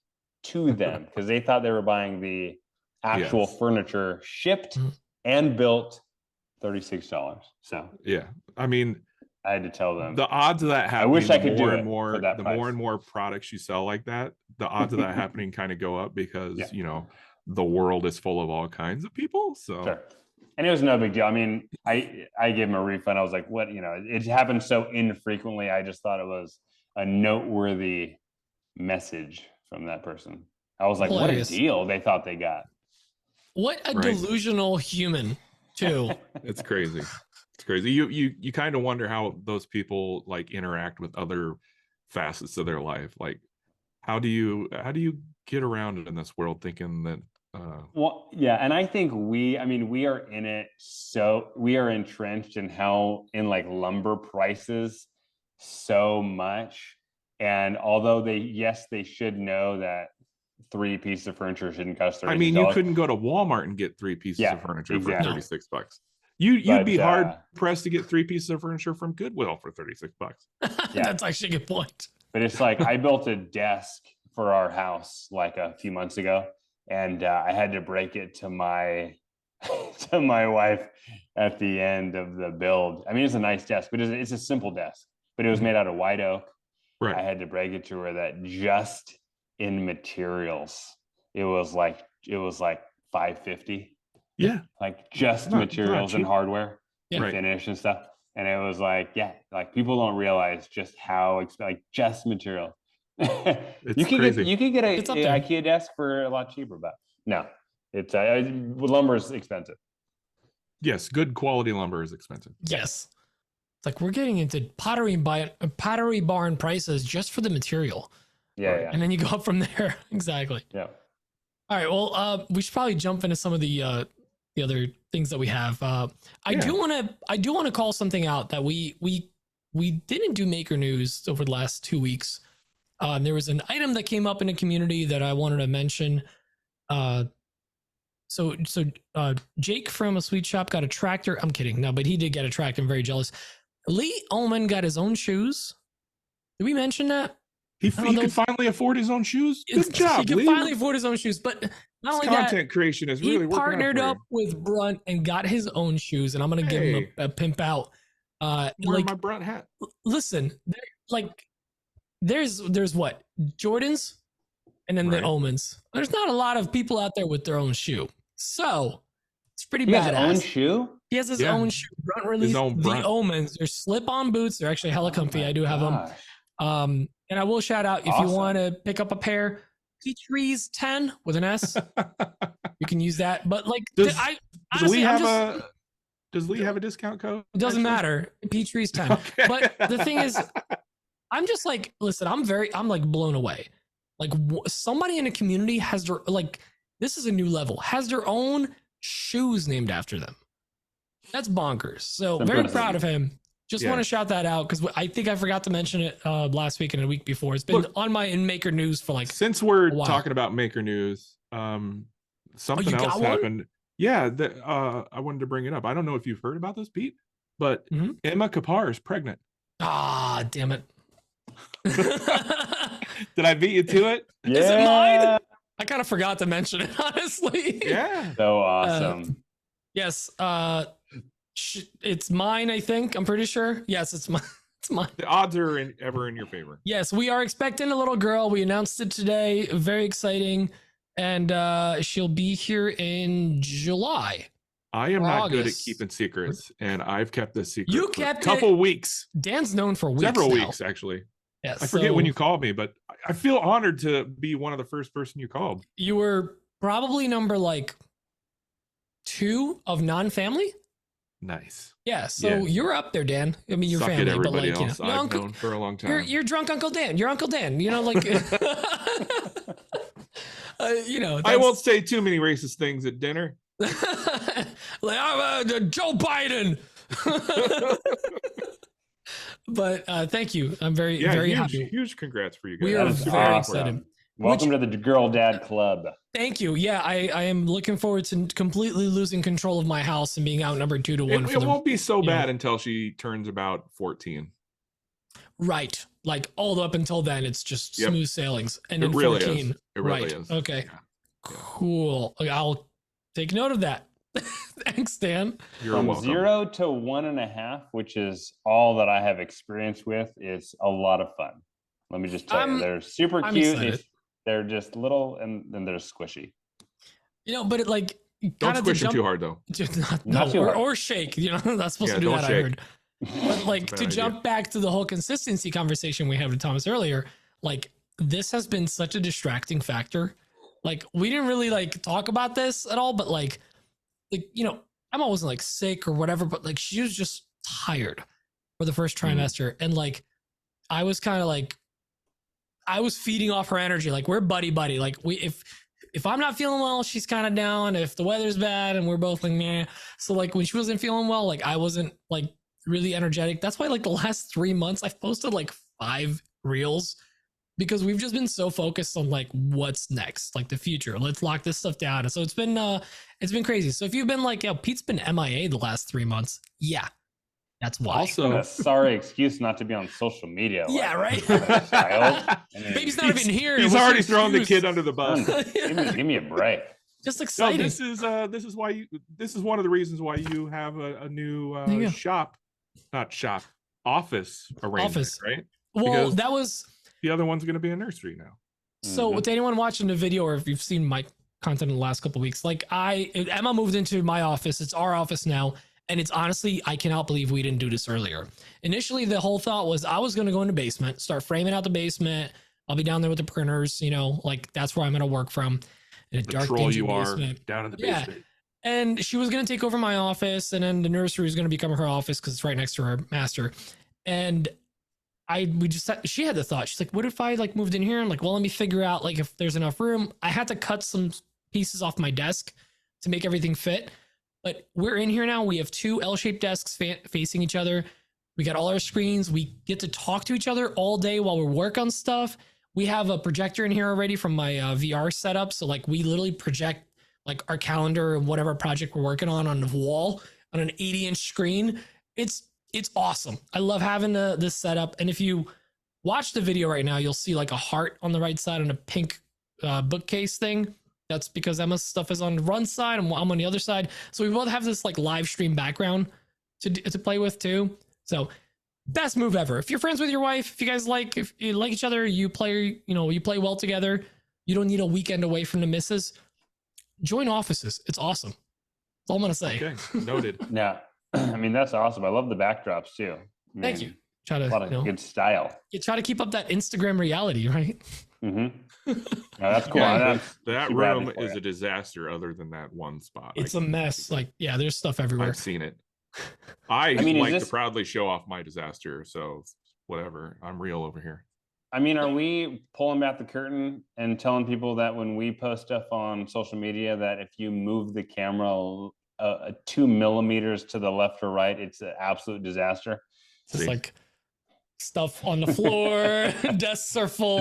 to them, because they thought they were buying the actual furniture shipped and built, $36. So yeah, I mean, I had to tell them the odds of that happening. I wish I could do it more. The price. More and more products you sell like that, the odds of that happening kind of go up because the world is full of all kinds of people. So. Sure. And it was no big deal. I mean, I gave him a refund. I was like, what, it happens so infrequently. I just thought it was a noteworthy message from that person. I was like, Hilarious. What a deal they thought they got. What a delusional human, too. It's crazy. It's crazy. You kind of wonder how those people like interact with other facets of their life. Like, how do you get around it in this world thinking that well, yeah, and I think we are in it, so we are entrenched in like lumber prices so much. And although they should know that 3 pieces of furniture shouldn't cost $36. I mean, you couldn't go to Walmart and get 3 pieces of furniture for $36. You'd be hard pressed to get 3 pieces of furniture from Goodwill for $36. That's actually a good point. But it's like, I built a desk for our house like a few months ago, and I had to break it to my wife at the end of the build. I mean, it's a nice desk, but it's a simple desk, but it was made out of white oak. Right. I had to break it to her that just in materials, it was like $550. Yeah. Like just materials and hardware, and finish and stuff. And it was like, like people don't realize just how just material. You can get a IKEA desk for a lot cheaper, but no, it's lumber is expensive. Yes, good quality lumber is expensive. Yes, it's like we're getting into pottery barn prices just for the material. Yeah. And then you go up from there. Exactly. Yeah. All right. Well, we should probably jump into some of the other things that we have. I do want to call something out that we we didn't do maker news over the last 2 weeks. There was an item that came up in the community that I wanted to mention. So Jake from a sweet shop got a tractor. I'm kidding. No, but he did get a tractor. I'm very jealous. Lee Ullman got his own shoes. Did we mention that? He could finally afford his own shoes. Good job, He could Lee. finally afford his own shoes. But not only that, Content creation is really he working partnered out up with Brunt and got his own shoes. And I'm going to give him a pimp out. Wear my Brunt hat. Listen, there's what? Jordans and then the Ullmans. There's not a lot of people out there with their own shoe. So it's pretty badass. His own shoe? He has his own shoe. Brunt released the Ullmans. They're slip-on boots. They're actually hella comfy. I do have them. And I will shout out if you want to pick up a pair, Peachtree's 10 with an S. You can use that. But like, does Lee have a discount code? It doesn't matter. Peachtree's 10. Okay. But the thing is, I'm just like, listen, I'm like blown away. Like somebody in a community has their, like, this is a new level, has their own shoes named after them. That's bonkers. So very proud of him. Just want to shout that out because I think I forgot to mention it last week and a week before. It's been on my Maker News for like, since we're talking about Maker News, something else happened. Yeah, I wanted to bring it up. I don't know if you've heard about this, Pete, but Emma Kapar is pregnant. Ah, damn it. Did I beat you to it? Yeah. Is it mine? I kind of forgot to mention it, honestly. Yeah. So awesome. Yes. It's mine, I think. I'm pretty sure. Yes, it's mine. It's mine. The odds are ever in your favor. Yes, we are expecting a little girl. We announced it today. Very exciting. And she'll be here in July. I am not good at keeping secrets, and I've kept this secret for a couple weeks. Dan's known for weeks. Several weeks, actually. Yeah, I forget when you called me, but I feel honored to be one of the first person you called. You were probably number like 2 of non-family. Nice. Yeah, so you're up there, Dan. I mean, your Suck family, it, but like, else I've known for a long time. You're drunk Uncle Dan. You're Uncle Dan. You know, like, you know. I won't say too many racist things at dinner. Like I'm Joe Biden. But thank you. I'm very happy. Huge congrats for you guys. We are very excited. Welcome to the Girl Dad Club. Thank you. Yeah, I am looking forward to completely losing control of my house and being outnumbered 2-1. It won't be so bad until she turns about 14. Right. Like all up until then, it's just smooth sailings. And then really 14. Is. It really is. Okay. Yeah. Cool. I'll take note of that. Thanks, Dan. You're welcome. 0 to 1.5, which is all that I have experience with, is a lot of fun. Let me just tell you, they're super cute. They're just little and then they're squishy. You know, but it like don't squish them too hard though. Not too hard. Or shake. You know, that's supposed to do that. Shake. I heard. But like to jump back to the whole consistency conversation we had with Thomas earlier, like this has been such a distracting factor. Like we didn't really like talk about this at all, but like you know, Emma wasn't like sick or whatever, but like she was just tired for the first trimester, and like I was kind of like. I was feeding off her energy. Like we're buddy. Like if I'm not feeling well, she's kind of down. If the weather's bad and we're both like, meh. So like when she wasn't feeling well, like I wasn't like really energetic. That's why like the last 3 months I've posted like 5 reels because we've just been so focused on like what's next, like the future. Let's lock this stuff down. And so it's been crazy. So if you've been like, Pete's been MIA the last 3 months. Yeah. That's why. Also, a sorry excuse not to be on social media. Yeah, like, right. Baby's not even here. He's already thrown the kid under the bus. Give me a break. Just exciting. No, this is why this is one of the reasons why you have a new office arrangement, right? Well, because that was the other one's going to be a nursery now. So, with anyone watching the video, or if you've seen my content in the last couple of weeks, like Emma moved into my office. It's our office now. And it's honestly, I cannot believe we didn't do this earlier. Initially, the whole thought was I was going to go in the basement, start framing out the basement. I'll be down there with the printers, you know, like that's where I'm going to work from. In a dark, dingy basement. Down in the basement. Yeah. And she was going to take over my office, and then the nursery was going to become her office because it's right next to her master. And she had the thought. She's like, what if I like moved in here? I'm like, well, let me figure out like if there's enough room. I had to cut some pieces off my desk to make everything fit. But we're in here now. We have 2 L-shaped desks facing each other. We got all our screens. We get to talk to each other all day while we work on stuff. We have a projector in here already from my VR setup. So like we literally project like our calendar and whatever project we're working on the wall on an 80-inch screen. It's awesome. I love having this setup. And if you watch the video right now, you'll see like a heart on the right side and a pink bookcase thing. That's because Emma's stuff is on one side and I'm on the other side. So we both have this like live stream background to play with too. So best move ever. If you're friends with your wife, if you like each other, you play well together. You don't need a weekend away from the missus. Join offices. It's awesome. That's all I'm gonna say. Okay, noted. Yeah, I mean that's awesome. I love the backdrops too. Thank you. Try to A lot of good style. you try to keep up that Instagram reality, right? Mm-hmm. That's cool. Yeah, That's that super room happy for is you. a disaster other than that one spot. It's a mess. Like, yeah, there's stuff everywhere. I've seen it. I mean, like is to proudly show off my disaster, so whatever. I'm real over here. I mean, are we pulling back the curtain and telling people that when we post stuff on social media, that if you move the camera 2 millimeters to the left or right, it's an absolute disaster? Just like stuff on the floor, desks are full.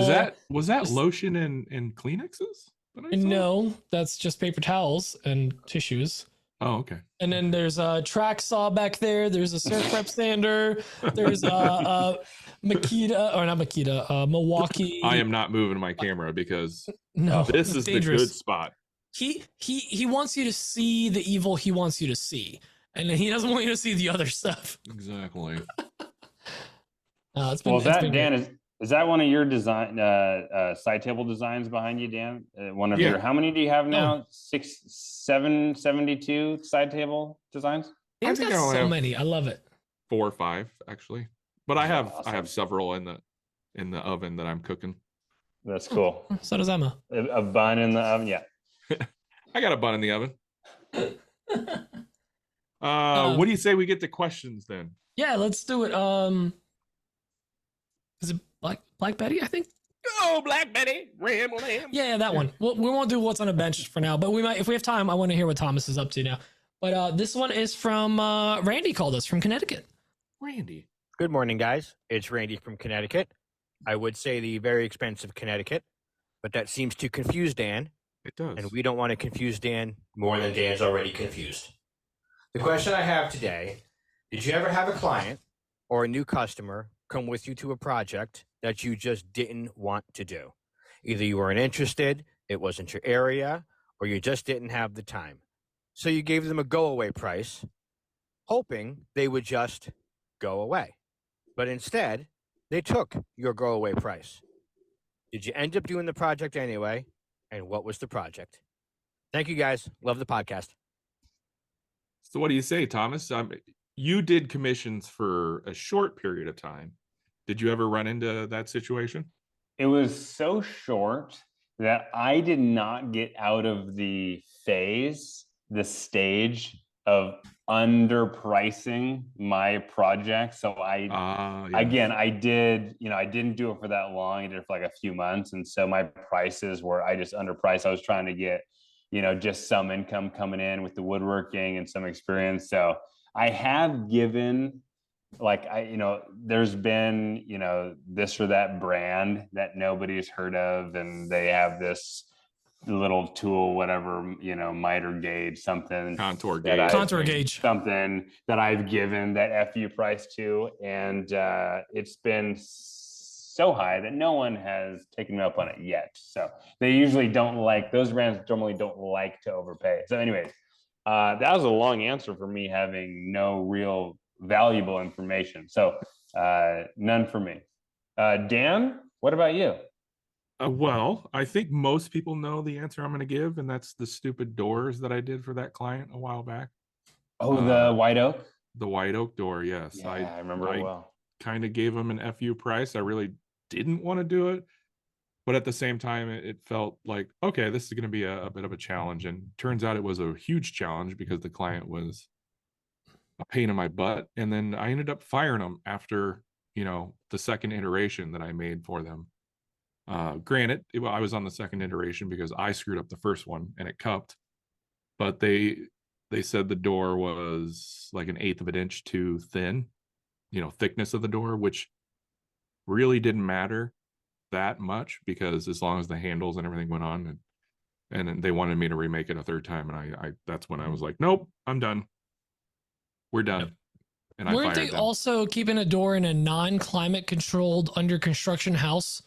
Was that lotion and Kleenexes? that I saw? No, that's just paper towels and tissues. Oh, okay. And then there's a track saw back there. There's a surf prep sander. There's a Milwaukee. I am not moving my camera because No, this it's is dangerous. the good spot. He wants you to see the evil he wants you to see, and then he doesn't want you to see the other stuff. Exactly. It's been, Well, it's been great. Dan, is that one of your design side table designs behind you, Dan? One of your, how many do you have now? 72 side table designs? Dan's I think got I only so have many. I love it. 4 or 5 actually, but I have Awesome. several in the oven that I'm cooking. That's cool. So does Emma. A bun in the oven, yeah. I got a bun in the oven. What do you say we get to questions then? Yeah, let's do it. Is it Black Betty? I think. Oh, Black Betty, Ram Lamb. Yeah, that one. We won't do what's on a bench for now, but we might, if we have time. I want to hear what Thomas is up to now. But this one is from Randy. Called us from Connecticut. Randy. Good morning, guys. It's Randy from Connecticut. I would say the very expensive Connecticut, but that seems to confuse Dan, It does. and we don't want to confuse Dan more than Dan's already confused. The question I have today, did you ever have a client or a new customer come with you to a project that you just didn't want to do? Either you weren't interested, it wasn't your area, or you just didn't have the time. So you gave them a go-away price, hoping they would just go away. But instead, they took your go-away price. Did you end up doing the project anyway? And what was the project? Thank you, guys. Love the podcast. So what do you say, Thomas? You did commissions for a short period of time. Did you ever run into that situation? It was so short that I did not get out of the stage of underpricing my project. So again, I didn't do it for that long. I did it for like a few months. And so my prices were, I just underpriced. I was trying to get, just some income coming in with the woodworking and some experience. So I have given, there's been, this or that brand that nobody's heard of, and they have this little tool, whatever, miter gauge, something, Contour gauge, something that I've given that FU price to, and it's been so high that no one has taken me up on it yet. So they usually those brands normally don't like to overpay. So anyways, that was a long answer for me having no real valuable information. So none for me. Dan, what about you? Well, I think most people know the answer I'm going to give, and that's the stupid doors that I did for that client a while back. Oh, the white oak? The white oak door, yes. Yeah, I remember it well. Kind of gave them an FU price. I really didn't want to do it, but at the same time, it felt like, okay, this is going to be a bit of a challenge. And turns out it was a huge challenge because the client was a pain in my butt. And then I ended up firing them after, the second iteration that I made for them. Granted, I was on the second iteration because I screwed up the first one and it cupped, but they said the door was like 1/8 of an inch too thin, thickness of the door, which really didn't matter that much, because as long as the handles and everything went on, and then they wanted me to remake it a third time, and I that's when I was like, nope, I'm done. We're done. Yep. And I Weren't they fired them. also keeping a door in a non-climate controlled under construction house?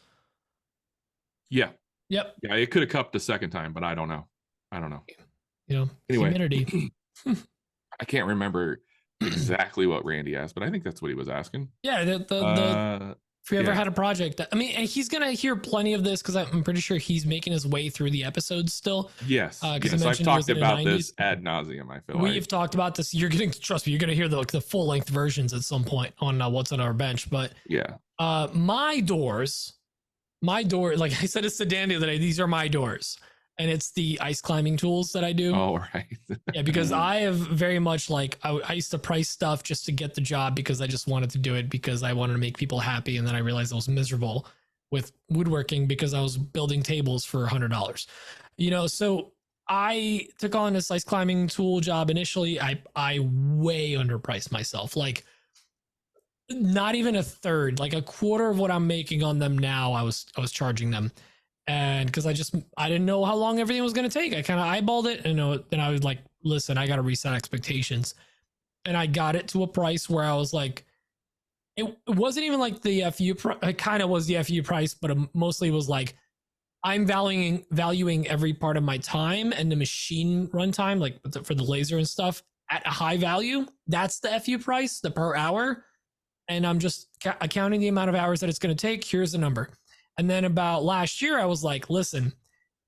Yeah. Yep. Yeah, it could have cupped a second time, but I don't know. Anyway. Humidity. I can't remember exactly what Randy asked, but I think that's what he was asking. Yeah, if you ever had a project that, I mean, and he's gonna hear plenty of this because I'm pretty sure he's making his way through the episodes still. Yes, yes, I've talked about this ad nauseum. I feel we've talked about this. You're gonna trust me. You're gonna hear the full length versions at some point on what's on our bench. But yeah, my door, like I said, it's sedan the other day. These are my doors, and it's the ice climbing tools that I do. Oh, right. Yeah, because I have very much like I used to price stuff just to get the job because I just wanted to do it because I wanted to make people happy, and then I realized I was miserable with woodworking because I was building tables for $100. So I took on this ice climbing tool job initially. I way underpriced myself, like not even a third, like a quarter of what I'm making on them now. I was charging them. And because I didn't know how long everything was going to take. I kind of eyeballed it, and then I was like, listen, I got to reset expectations. And I got it to a price where I was like, it wasn't even like the FU, it kind of was the FU price, but it mostly was like, I'm valuing every part of my time and the machine runtime, like for the laser and stuff at a high value. That's the FU price, the per hour. And I'm just accounting the amount of hours that it's going to take. Here's the number. And then about last year, I was like, listen,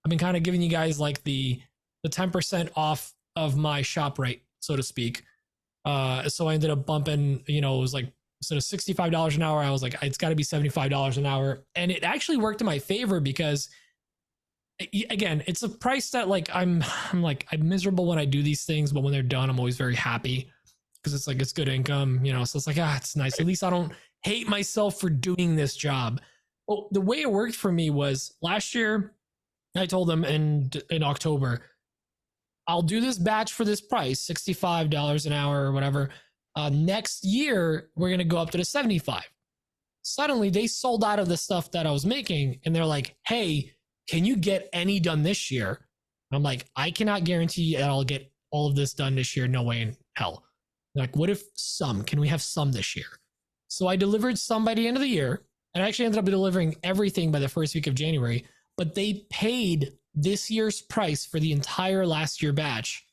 I've been kind of giving you guys like the 10% off of my shop rate, so to speak. So I ended up bumping, it was like, instead of $65 an hour, I was like, it's got to be $75 an hour. And it actually worked in my favor because, again, it's a price that like, I'm miserable when I do these things, but when they're done, I'm always very happy because it's like, it's good income, so it's like, it's nice. At least I don't hate myself for doing this job. Well, the way it worked for me was last year, I told them in October, I'll do this batch for this price, $65 an hour or whatever. Next year, we're going to go up to the 75. Suddenly, they sold out of the stuff that I was making, and they're like, hey, can you get any done this year? I'm like, I cannot guarantee that I'll get all of this done this year. No way in hell. They're like, what if some? Can we have some this year? So I delivered some by the end of the year. And I actually ended up delivering everything by the first week of January, but they paid this year's price for the entire last year batch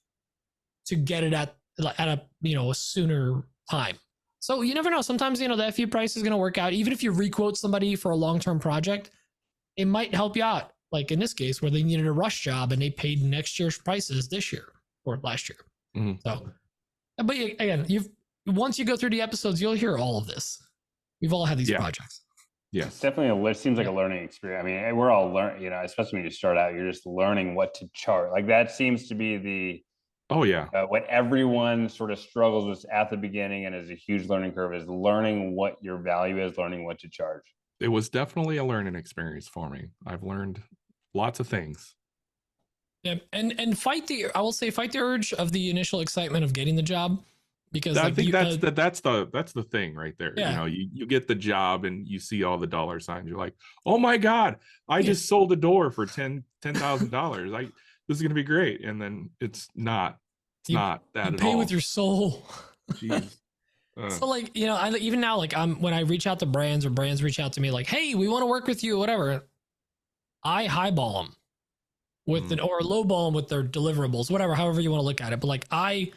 to get it at a sooner time. So you never know. Sometimes, the FU price is going to work out. Even if you requote somebody for a long-term project, it might help you out. Like in this case where they needed a rush job and they paid next year's prices this year or last year. Mm-hmm. So, but again, once you go through the episodes, you'll hear all of this. We've all had these projects. Yeah, it's definitely seems like a learning experience. I mean, we're all learning, especially when you start out, you're just learning what to charge. Like that seems to be what everyone sort of struggles with at the beginning, and is a huge learning curve, is learning what your value is, learning what to charge. It was definitely a learning experience for me. I've learned lots of things. Yeah, and fight the urge of the initial excitement of getting the job. Because I think that's the thing right there. Yeah. You get the job and you see all the dollar signs. You're like, oh my God, I just sold a door for $10,000. This is gonna be great. And then it's not. It's not that at all. Pay with your soul. Jeez. So like, even now, like when I reach out to brands or brands reach out to me like, hey, we want to work with you, whatever. I highball them with or lowball them with their deliverables, whatever, however you want to look at it. But like I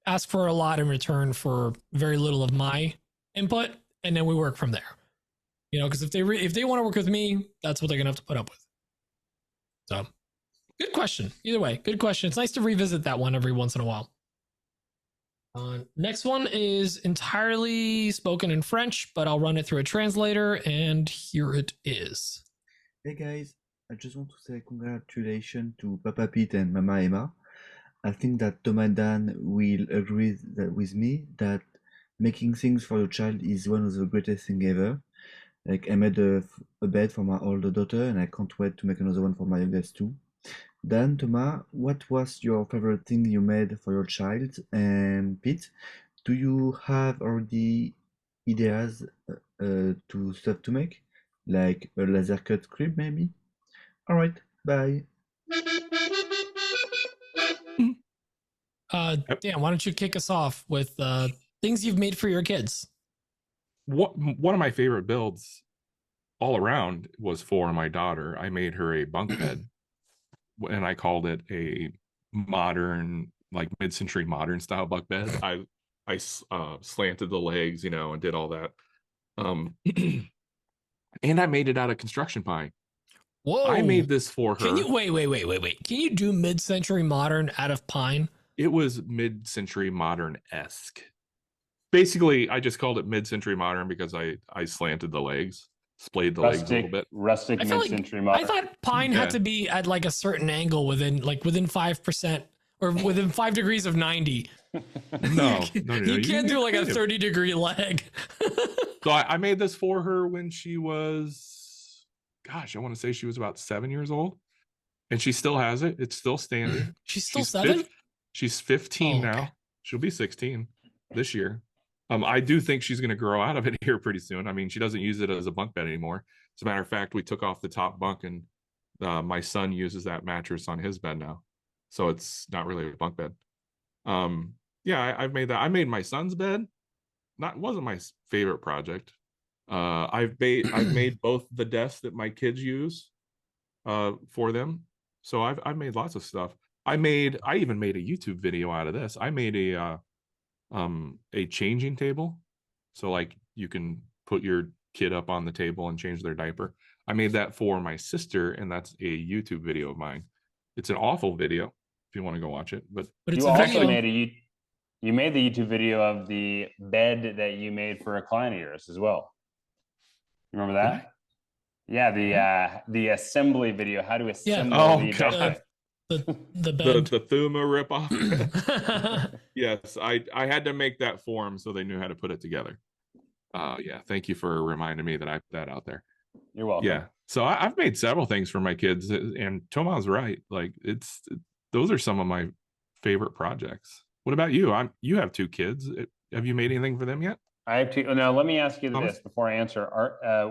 ask for a lot in return for very little of my input, and then we work from there. Because if they want to work with me, that's what they're gonna have to put up with. So, good question. Either way, good question. It's nice to revisit that one every once in a while. Next one is entirely spoken in French, but I'll run it through a translator, and here it is. Hey guys, I just want to say congratulations to Papa Pete and Mama Emma. I think that Tom and Dan will agree with me that making things for your child is one of the greatest things ever. Like I made a bed for my older daughter, and I can't wait to make another one for my youngest too. Dan, Thomas, what was your favorite thing you made for your child? And Pete, do you have already ideas to stuff to make, like a laser cut crib maybe. All right, bye. Dan, why don't you kick us off with things you've made for your kids? One of my favorite builds all around was for my daughter. I made her a bunk bed, and I called it a modern, like mid-century modern style bunk bed. I slanted the legs, and did all that. And I made it out of construction pine. Whoa! I made this for her. Can you wait? Can you do mid-century modern out of pine? It was mid-century modern-esque. Basically, I just called it mid-century modern because I slanted the legs, splayed the legs a little bit. Rustic mid-century modern. I thought pine had to be at like a certain angle within 5% or within 5 degrees of 90. No. You can't do like a 30-degree leg. So I made this for her when she was, I want to say she was about 7 years old, and she still has it. It's still standing. She's still 7? She's 15 now. Okay. She'll be 16 this year. I do think she's going to grow out of it here pretty soon. I mean, she doesn't use it as a bunk bed anymore. As a matter of fact, we took off the top bunk, and my son uses that mattress on his bed now. So it's not really a bunk bed. I've made that. I made my son's bed. Wasn't my favorite project. I've made both the desks that my kids use for them. So I've made lots of stuff. I even made a YouTube video out of this. I made a changing table, so like you can put your kid up on the table and change their diaper. I made that for my sister, and that's a YouTube video of mine. It's an awful video if you want to go watch it, but it's you also made you made the YouTube video of the bed that you made for a client of yours as well. Remember that? Yeah, the assembly video, how to assemble the bed. The bed. The Thuma ripoff. Yes, I had to make that for them so they knew how to put it together. Thank you for reminding me that I put that out there. You're welcome. Yeah, so I've made several things for my kids, and Toma's right. Like those are some of my favorite projects. What about you? You have 2 kids. Have you made anything for them yet? I have 2. Now let me ask you this before I answer.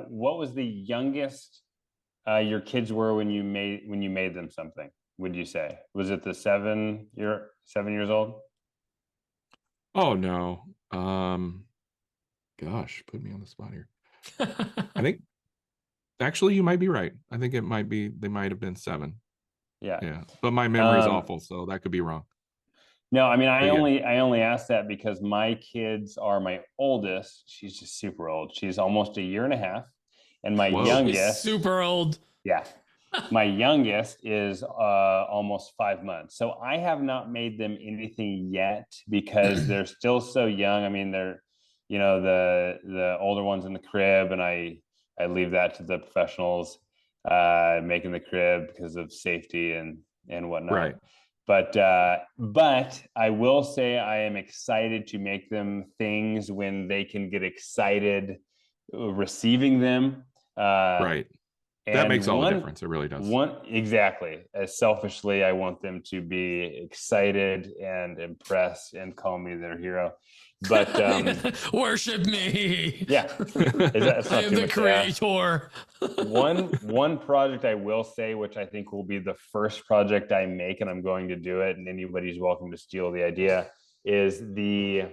What was the youngest your kids were when you made them something? Would you say, was it the 7 years old? Oh no. Gosh, put me on the spot here. I think actually you might be right. I think they might have been 7. Yeah. But my memory's awful, so that could be wrong. No, I mean, I only asked that because my kids are, my oldest, she's just super old. She's almost a year and a half. And my youngest, super old. Yeah. My youngest is almost 5 months. So I have not made them anything yet because they're still so young. I mean, they're, the older one's in the crib, and I leave that to the professionals making the crib because of safety and whatnot. Right. But I will say I am excited to make them things when they can get excited receiving them. Right. That makes all the difference. It really does. Exactly. As selfishly, I want them to be excited and impressed and call me their hero. But worship me. Yeah. I am the creator. One project I will say, which I think will be the first project I make, and I'm going to do it, and anybody's welcome to steal the idea, is the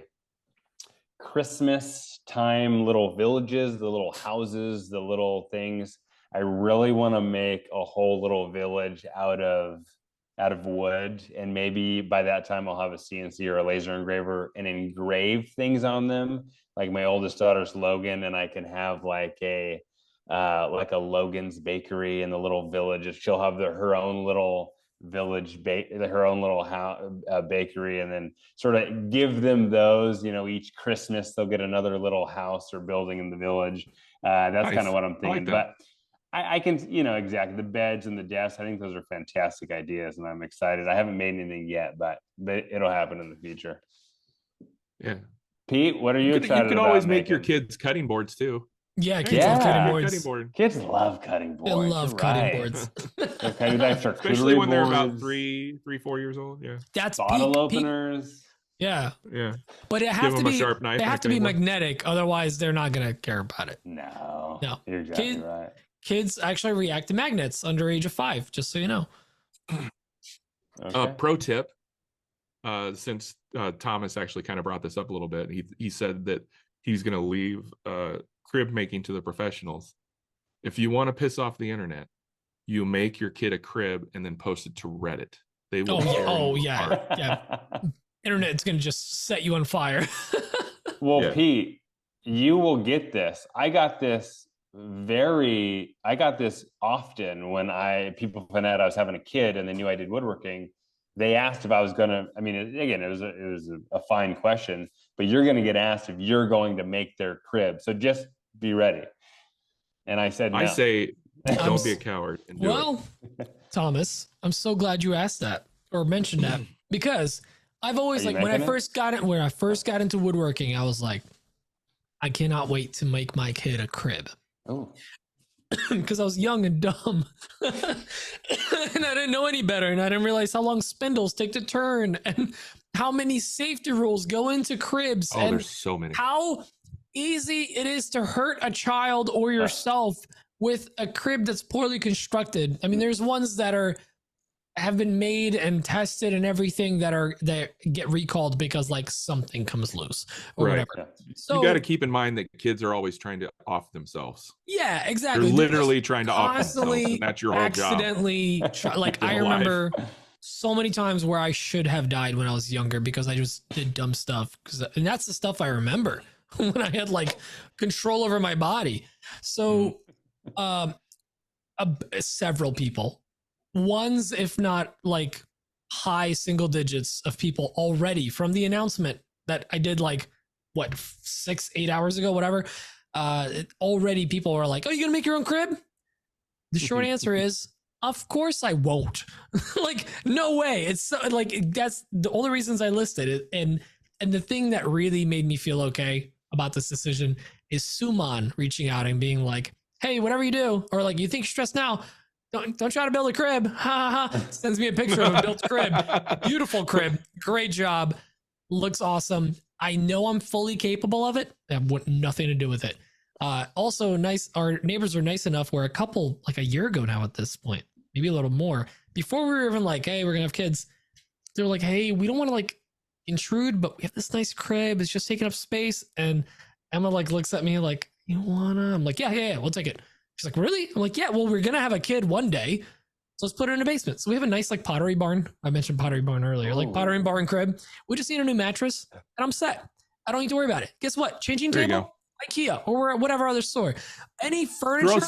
Christmas time little villages, the little houses, the little things. I really want to make a whole little village out of wood, and maybe by that time I'll have a CNC or a laser engraver and engrave things on them, like my oldest daughter's Logan, and I can have like a Logan's bakery in the little village. She'll have her own little village her own little bakery, and then sort of give them those, each Christmas they'll get another little house or building in the village. That's nice. Kind of what I'm thinking. But I can, exactly, the beds and the desks, I think those are fantastic ideas, and I'm excited. I haven't made anything yet, but it'll happen in the future. Yeah. Pete, what are you excited about? You can always make your kids cutting boards too. Yeah, kids love cutting boards. Cutting board. Kids love cutting boards. They love cutting boards. Okay, especially when they're about 3, 4 years old. Yeah. That's bottle openers. Yeah. Yeah. But it Give has to them a be sharp knife. they have next to be thing what- magnetic, otherwise they're not gonna care about it. No, No. you're exactly Kid- right. Kids actually react to magnets under age of 5, just so you know. Okay. Pro tip, since Thomas actually kind of brought this up a little bit, he said that he's going to leave crib making to the professionals. If you want to piss off the internet, you make your kid a crib and then post it to Reddit. They will. Oh yeah. Yeah. Internet's gonna just set you on fire. Well, Yeah. Pete, you will get this. I got this often when people found out I was having a kid and they knew I did woodworking. They asked if I was gonna. I mean, it was a fine question, but you're gonna get asked if you're going to make their crib. So just be ready. And I said, no. I say, don't be a coward and do it. Thomas, I'm so glad you asked that or mentioned that, because I've always, Are you like, when I making first got into woodworking, I was like, I cannot wait to make my kid a crib. Oh, Because I was young and dumb. And I didn't know any better. And I didn't realize how long spindles take to turn and how many safety rules go into cribs. Oh, and there's so many. how easy it is to hurt a child or yourself with a crib that's poorly constructed. I mean, there's ones that have been made and tested and everything that get recalled because like something comes loose or Right. whatever. Yeah. So You got to keep in mind that kids are always trying to off themselves. yeah, They're exactly. literally trying to off themselves, constantly and that's your whole job. accidentally like I Keep them alive. remember so many times where I should have died when I was younger because I just did dumb stuff. And that's the stuff I remember when I had like control over my body. So several people, ones if not like high single digits of people already from the announcement that I did like what 6-8 hours ago, whatever. Already people are like, oh, you gonna make your own crib? The short answer is, of course I won't. Like, no way. It's so, like, that's the only reasons I listed it. And the thing that really made me feel okay about this decision is Suman reaching out and being like, hey, whatever you do, or like, you think you're stressed now, don't try to build a crib. Ha ha ha. Sends me a picture of a built crib. Beautiful crib. Great job. Looks awesome. I know I'm fully capable of it. I have nothing to do with it. Also nice. Our neighbors are nice enough where a couple, like a year ago now at this point, maybe a little more, before we were even like, hey, we're gonna have kids, they're like, hey, we don't want to like intrude, but we have this nice crib. It's just taking up space. And Emma like looks at me like, you wanna? I'm like, yeah, we'll take it. She's like, really? I'm like, yeah, well, we're gonna have a kid one day, so let's put it in a basement. So we have a nice like pottery barn. I mentioned pottery barn earlier, like pottery barn crib. We just need a new mattress and I'm set. I don't need to worry about it. Guess what? Changing There you table, IKEA or whatever other store. Any furniture.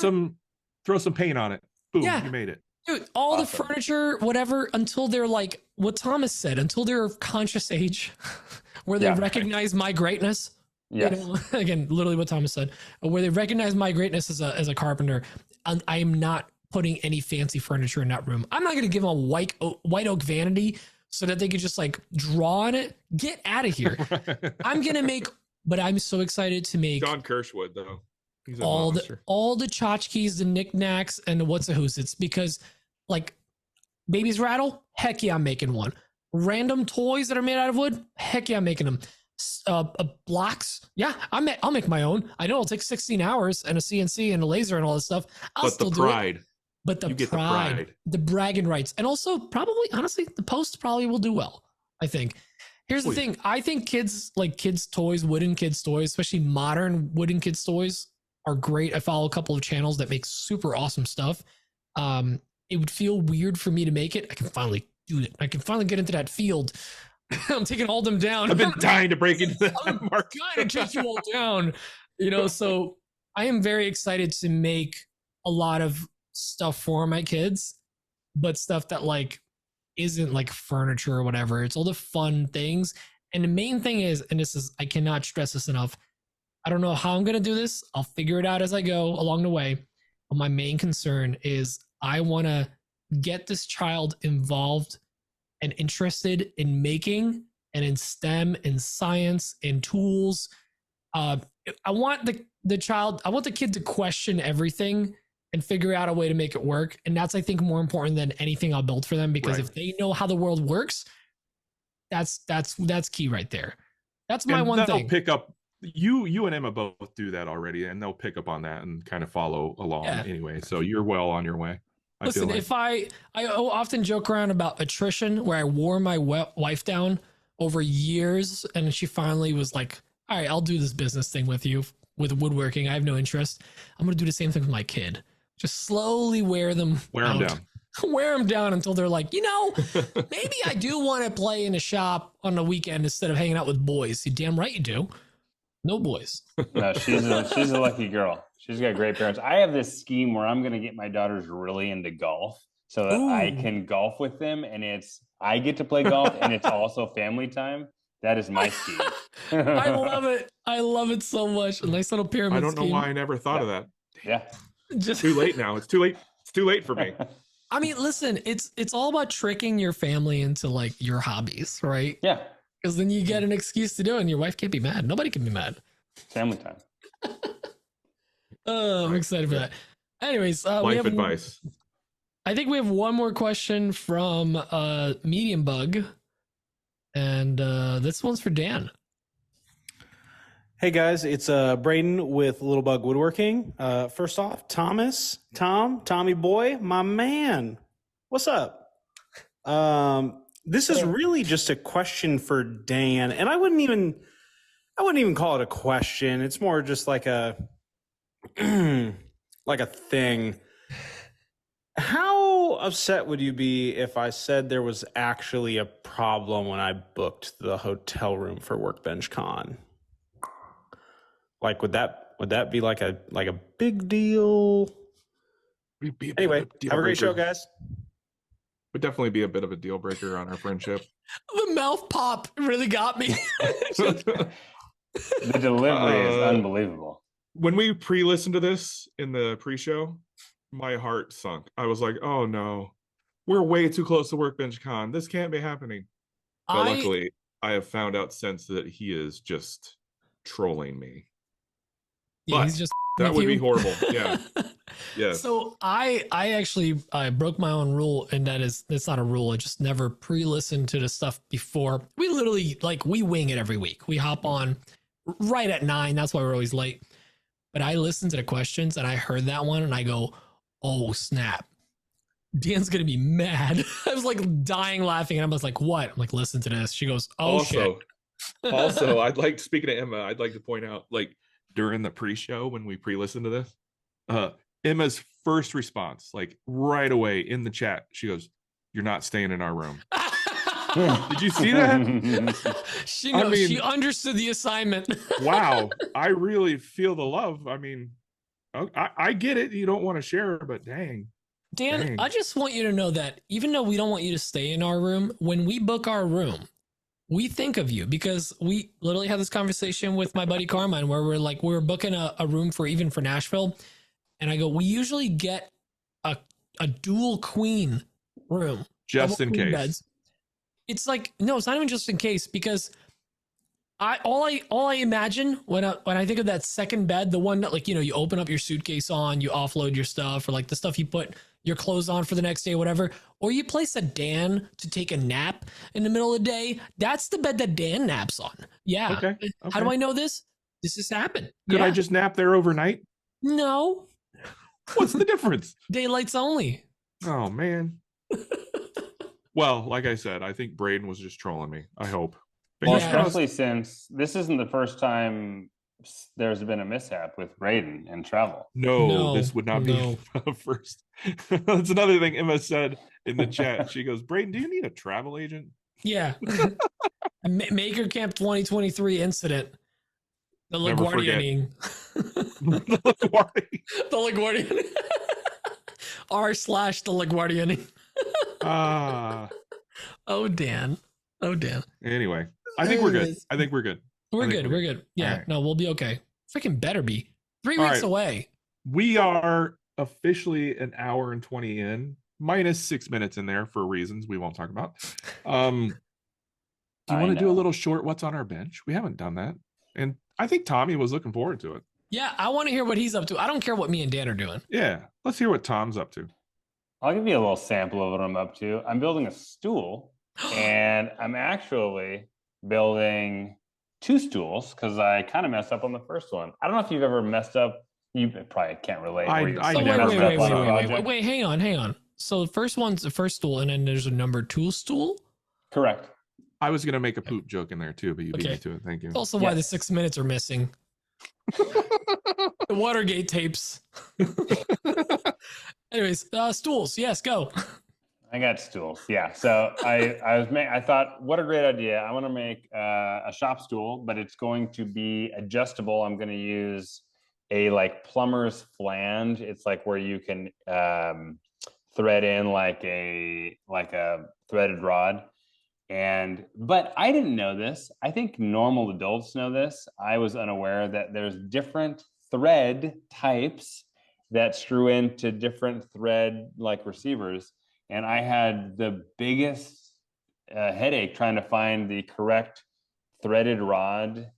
Throw some paint on it. Boom, Yeah. you made it. Dude, all Awesome. the furniture, whatever, until they're like what Thomas said, until they're of conscious age, where they Yeah. recognize my greatness. yes. You know, again, literally what Thomas said, where they recognize my greatness as a carpenter. I am not putting any fancy furniture in that room. I'm not going to give them a white oak vanity so that they could just like draw on it. Get out of here. I'm going to make, but I'm so excited to make John Kirschwood, though. He's a all monster. the tchotchkes, the knickknacks, and the what's a who's. It's because like babies rattle. Heck yeah, I'm making one. Random toys that are made out of wood. Heck yeah, I'm making them. Blocks. Yeah, I'll make my own. I know it'll take 16 hours and a CNC and a laser and all this stuff. I'll But still the do it. pride. But the You get the pride, pride. the bragging rights, and also probably, honestly, the post probably will do well. I think. Here's the Please. thing. I think kids toys, wooden kids toys, especially modern wooden kids toys, are great. I follow a couple of channels that make super awesome stuff. It would feel weird for me to make it. I can finally do it. I can finally get into that field. I'm taking all them down. I've been dying to break into that I'm market. trying to take you all down. You know, so I am very excited to make a lot of stuff for my kids, but stuff that like isn't like furniture or whatever. It's all the fun things. And the main thing is, and this is, I cannot stress this enough. I don't know how I'm going to do this. I'll figure it out as I go along the way. But my main concern is I want to get this child involved and interested in making and in STEM, in science, in tools. I want the kid to question everything and figure out a way to make it work. And that's, I think, more important than anything I'll build for them, because Right. if they know how the world works, That's key right there. That's my And one they'll thing. pick up. You and Emma both do that already, and they'll pick up on that and kind of follow along Yeah. anyway. So you're well on your way. Listen, feel like. if I often joke around about attrition, where I wore my wife down over years, and she finally was like, "All right, I'll do this business thing with you with woodworking. I have no interest. I'm gonna do the same thing with my kid. Just slowly wear them down. wear them down until they're like, maybe I do want to play in a shop on the weekend instead of hanging out with boys. You damn right you do. No boys. No, she's a lucky girl. She's got great parents. I have this scheme where I'm going to get my daughters really into golf so that I Ooh. can golf with them, and I get to play golf, and it's also family time. That is my scheme. I love it. I love it so much. A nice little pyramid I don't know scheme. why I never thought of that. Yeah. Just Too late now. It's too late. It's too late for me. I mean, listen, it's all about tricking your family into like your hobbies, right? Yeah. Because then you get an excuse to do it and your wife can't be mad. Nobody can be mad. Family time. I'm excited for that. Anyways, we Life have advice. I think we have one more question from Medium Bug. And this one's for Dan. Hey guys, it's Braden with Little Bug Woodworking. First off, Tommy boy, my man. What's up? This is really just a question for Dan, and I wouldn't even call it a question. It's more just like a like a thing. How upset would you be if I said there was actually a problem when I booked the hotel room for Workbench Con? Like, would that be like a big deal? Anyway, have a great show, guys. Would definitely be a bit of a deal breaker on our friendship. The mouth pop really got me. The delivery is unbelievable. When we pre-listened to this in the pre-show, my heart sunk. I was like, oh no, we're way too close to Workbench Con. This can't be happening. But luckily, I have found out since that he is just trolling me. Yeah, he's just that would be horrible. Yeah. Yeah. So I actually broke my own rule, and it's not a rule. I just never pre-listened to the stuff before. We literally we wing it every week. We hop on right at 9. That's why we're always late. But I listened to the questions and I heard that one and I go, oh snap. Dan's gonna be mad. I was like dying laughing, and I was like, what? I'm like, listen to this. She goes, oh shit. Also, speaking to Emma, I'd like to point out, like, during the pre-show when we pre-listened to this, Emma's first response, like right away in the chat, she goes, "You're not staying in our room." Did you see that? She knows. She understood the assignment. Wow, I really feel the love. I mean, I get it. You don't want to share, but dang. Dan, I just want you to know that even though we don't want you to stay in our room, when we book our room, we think of you, because we literally had this conversation with my buddy Carmine where we're booking a room for Nashville. And I go, we usually get a dual queen room. Just in case. Beds. It's like, no, it's not even just in case, because all I imagine when I think of that second bed, the one that you open up your suitcase on, you offload your stuff, or the stuff you put your clothes on for the next day, whatever, or you place a Dan to take a nap in the middle of the day. That's the bed that Dan naps on. Yeah. Okay. How do I know this? This has happened. Could I just nap there overnight? No. What's the difference? Daylights only. Oh man. Well, like I said, I think Braden was just trolling me. I hope. Well, especially since this isn't the first time there's been a mishap with Braden and travel. No, this would not be first. That's another thing Emma said in the chat. She goes, "Braden, do you need a travel agent?" Yeah. Maker Camp 2023 incident. The LaGuardianing. The LaGuardian. r/the LaGuardianing. Oh, Dan. Anyway, I think we're good. We're good. Yeah, right. No, we'll be okay. Freaking better be. 3 weeks away. We are officially an hour and 20 in, minus 6 minutes in there for reasons we won't talk about. Do you want to do a little short what's on our bench? We haven't done that. And I think Tommy was looking forward to it. Yeah, I want to hear what he's up to. I don't care what me and Dan are doing. Yeah, let's hear what Tom's up to. I'll give you a little sample of what I'm up to. I'm building a stool. And I'm actually building 2 stools because I kind of messed up on the first one. I don't know if you've ever messed up. You probably can't relate. I where you never So messed wait, up on a project. hang on. So the first one's the first stool, and then there's a number 2 stool. Correct. I was gonna make a poop joke in there too, but you beat me to it. Thank you. That's also why the Yes. 6 minutes are missing. The Watergate tapes. Anyways, stools. Yes, go. I got stools. Yeah. So I thought, what a great idea. I want to make a shop stool, but it's going to be adjustable. I'm going to use a like plumber's flange. It's like where you can thread in like a threaded rod. But I didn't know this. I think normal adults know this. I was unaware that there's different thread types that screw into different thread like receivers. And I had the biggest headache trying to find the correct threaded rod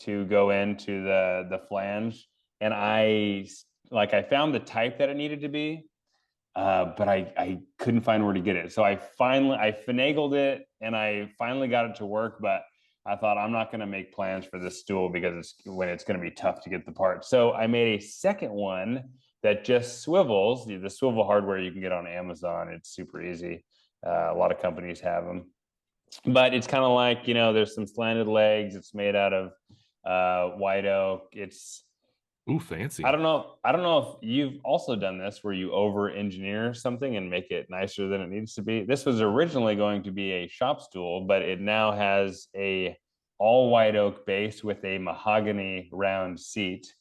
to go into the flange. And I found the type that it needed to be, but I couldn't find where to get it. So I finagled it and I finally got it to work, but I thought I'm not going to make plans for this stool because it's going to be tough to get the part. So I made a second one that just swivels. The swivel hardware you can get on Amazon. It's super easy. A lot of companies have them, but it's kind of like, there's some slanted legs. It's made out of white oak. It's Fancy. I don't know if you've also done this where you over-engineer something and make it nicer than it needs to be. This was originally going to be a shop stool, but it now has a all white oak base with a mahogany round seat.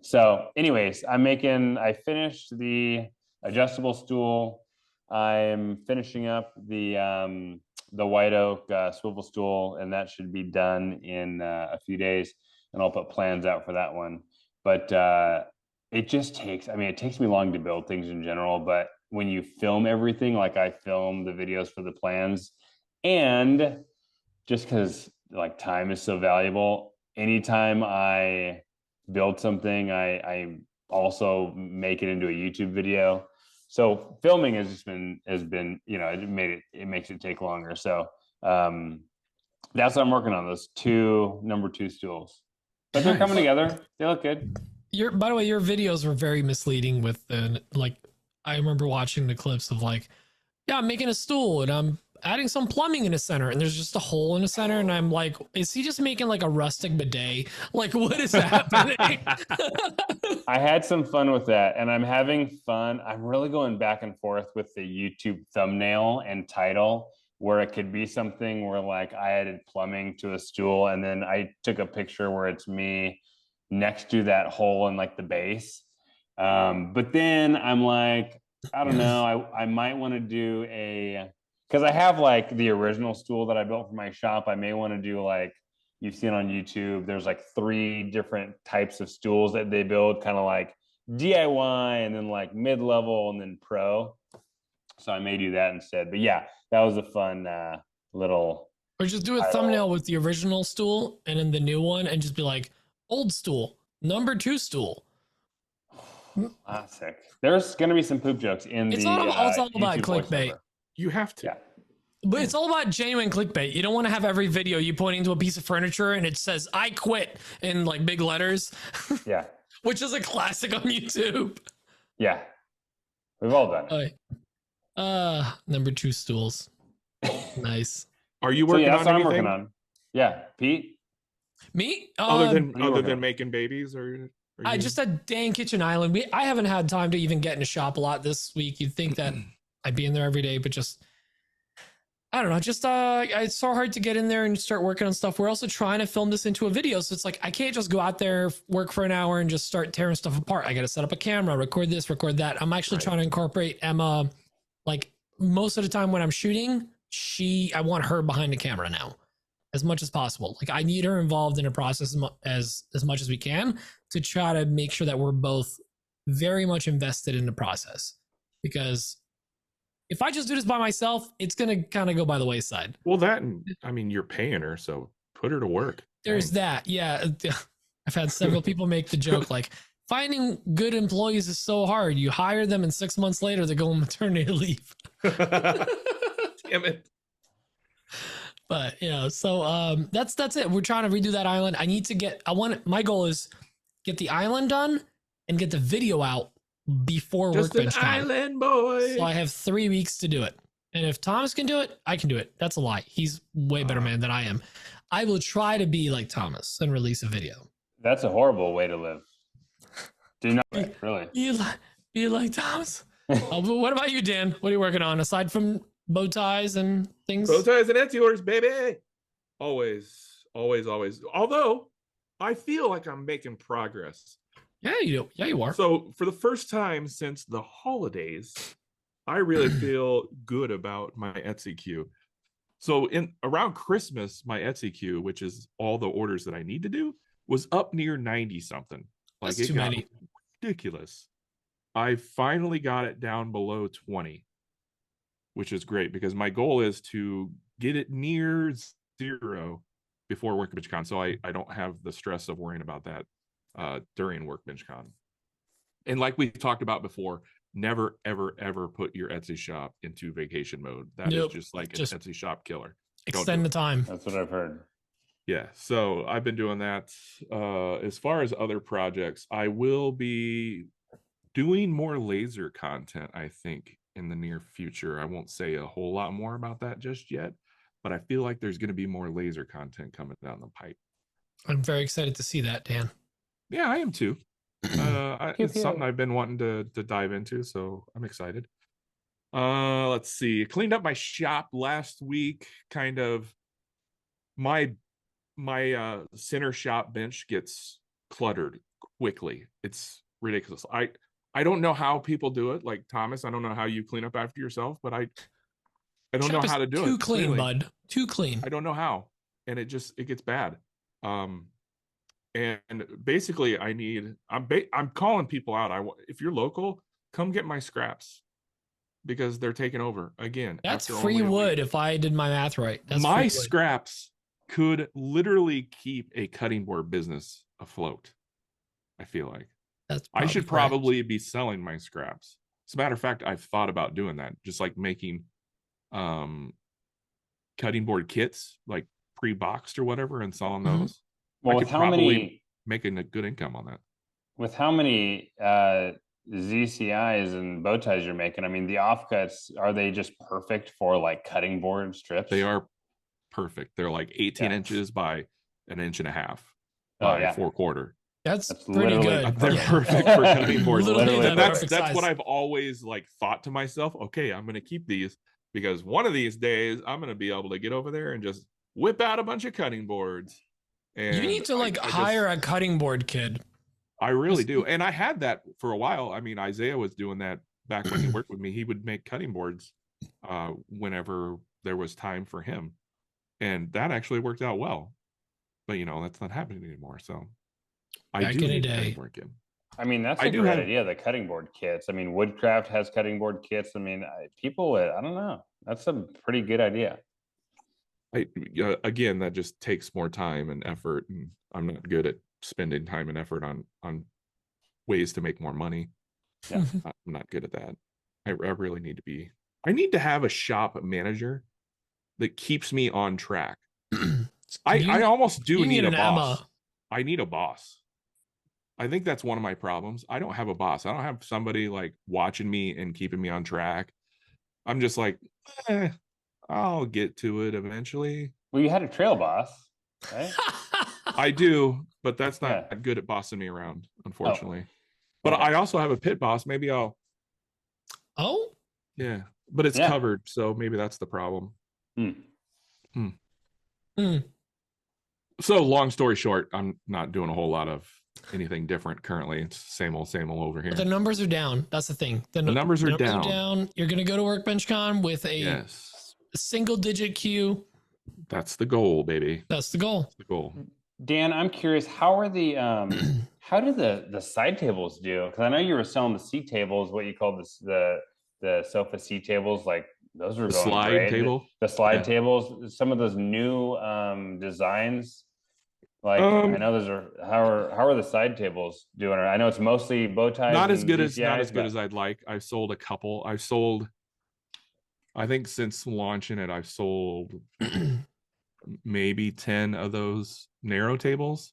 So anyways, I finished the adjustable stool. I'm finishing up the white oak swivel stool, and that should be done in a few days. And I'll put plans out for that one. But it takes me long to build things in general. But when you film everything, like I film the videos for the plans, and just because like time is so valuable, anytime I build something, I also make it into a YouTube video. So filming has been it makes it take longer. So that's what I'm working on, those 2 number 2 stools. But they're coming together. They look good. By the way, your videos were very misleading with I remember watching the clips of I'm making a stool and I'm adding some plumbing in the center and there's just a hole in the center. And I'm like, is he just making like a rustic bidet? Like, what is happening? I had some fun with that and I'm having fun. I'm really going back and forth with the YouTube thumbnail and title, where it could be something where like I added plumbing to a stool and then I took a picture where it's me next to that hole in like the base. But then I'm like, I don't know, I might want to do because I have like the original stool that I built for my shop. I may want to do like you've seen on YouTube, there's like 3 different types of stools that they build, kind of like DIY and then like mid-level and then pro. So I may do that instead. But yeah, that was a fun little. Or just do a thumbnail with the original stool and then the new one and just be like, old stool, number 2 stool. Classic. There's going to be some poop jokes in it's the all about YouTube clickbait. voiceover. You have to. Yeah. But it's all about genuine clickbait. You don't want to have every video you pointing to a piece of furniture and it says, I quit in like big letters. Yeah. Which is a classic on YouTube. Yeah. We've all done it. Number 2 stools. Nice. Are you working that's on what anything? I'm working on. Yeah. Pete? Me? Other working than on? making babies or I just a dang kitchen island. I haven't had time to even get in the shop a lot this week. You'd think that I'd be in there every day, but just I don't know. Just it's so hard to get in there and start working on stuff. We're also trying to film this into a video, so it's like I can't just go out there, work for an hour, and just start tearing stuff apart. I got to set up a camera, record this, record that. I'm actually trying to incorporate Emma. Like most of the time when I'm shooting, I want her behind the camera now, as much as possible. Like I need her involved in the process as much as we can to try to make sure that we're both very much invested in the process. Because if I just do this by myself, it's going to kind of go by the wayside. Well, you're paying her, so put her to work. There's that. Yeah. I've had several people make the joke like, finding good employees is so hard. You hire them and 6 months later they go on maternity leave. Damn it. But so that's it. We're trying to redo that island. My goal is get the island done and get the video out before Just an Workbench Con. island boy. So I have 3 weeks to do it. And if Thomas can do it, I can do it. That's a lie. He's way better man than I am. I will try to be like Thomas and release a video. That's a horrible way to live. Do not really. Be like Thomas. But what about you, Dan? What are you working on aside from bow ties and things? Bow ties and Etsy orders, baby. Always. Although I feel like I'm making progress. Yeah, you do. Yeah, you are. So for the first time since the holidays, I really feel good about my Etsy queue. So around Christmas, my Etsy queue, which is all the orders that I need to do, was up near 90 something. Like That's too many. Ridiculous. I finally got it down below 20, which is great because my goal is to get it near 0 before Workbench Con, so I don't have the stress of worrying about that during Workbench Con. And like we talked about before, never, ever, ever put your Etsy shop into vacation mode. That is just like an Etsy shop killer. Extend the time. That's what I've heard. Yeah, so I've been doing that. As far as other projects, I will be doing more laser content, I think, in the near future. I won't say a whole lot more about that just yet, but I feel like there's going to be more laser content coming down the pipe. I'm very excited to see that, Dan. Yeah, I am too. It's something I've been wanting to dive into, so I'm excited. Let's see. I cleaned up my shop last week. Kind of my center shop bench gets cluttered quickly. It's ridiculous. I don't know how people do it. Like Thomas, I don't know how you clean up after yourself, but I don't know how to do it. Too clean, clearly. bud. Too clean. I don't know how, and it gets bad. And basically, I'm calling people out. If you're local, come get my scraps because they're taking over again. That's free wood. If I did my math right, that's my scraps could literally keep a cutting board business afloat. I feel like I should probably be selling my scraps. As a matter of fact, I've thought about doing that, just like making cutting board kits, like pre-boxed or whatever, and selling those. Well, with how many making a good income on that? With how many ZCIs and bow ties you're making, I mean, the offcuts, are they just perfect for like cutting board strips? They are perfect. They're like 18 inches by 1.5 inches by 4/4. That's pretty good. They're perfect for cutting boards. Literally, that's what I've always like thought to myself. Okay, I'm going to keep these because one of these days I'm going to be able to get over there and just whip out a bunch of cutting boards. And you need to hire a cutting board kid. I really do. And I had that for a while. I mean, Isaiah was doing that back when he worked with me. He would make cutting boards whenever there was time for him. And that actually worked out well. But, that's not happening anymore. So I do need a cutting board kit. I mean, that's a great idea, the cutting board kits. I mean, Woodcraft has cutting board kits. I mean, people would, I don't know. That's a pretty good idea. Again, that just takes more time and effort, and I'm not good at spending time and effort on ways to make more money. Yeah, I'm not good at that. I really need to be. I need to have a shop manager that keeps me on track. I almost do need a boss. Emma. I need a boss. I think that's one of my problems. I don't have a boss. I don't have somebody like watching me and keeping me on track. I'm just like, I'll get to it eventually. Well, you had a trail boss, right? I do, but that's not good at bossing me around, unfortunately. But I also have a pit boss. Maybe I'll. Oh? Yeah, but it's covered, so maybe that's the problem. So, long story short, I'm not doing a whole lot of anything different currently. It's same old over here. But the numbers are down. That's the thing. The numbers are down. You're going to go to Workbench Con with a single-digit queue. That's the goal, baby. That's the goal. That's the goal. Dan, I'm curious, how are the how do the side tables do? Because I know you were selling the seat tables, what you call the sofa seat tables, like those were going slide great. table. The slide tables, some of those new designs. Like I know those are how are the side tables doing? I know it's mostly bow ties. Not as good as I'd like. I've sold a couple. I've sold I think since launching it, I've sold maybe 10 of those narrow tables,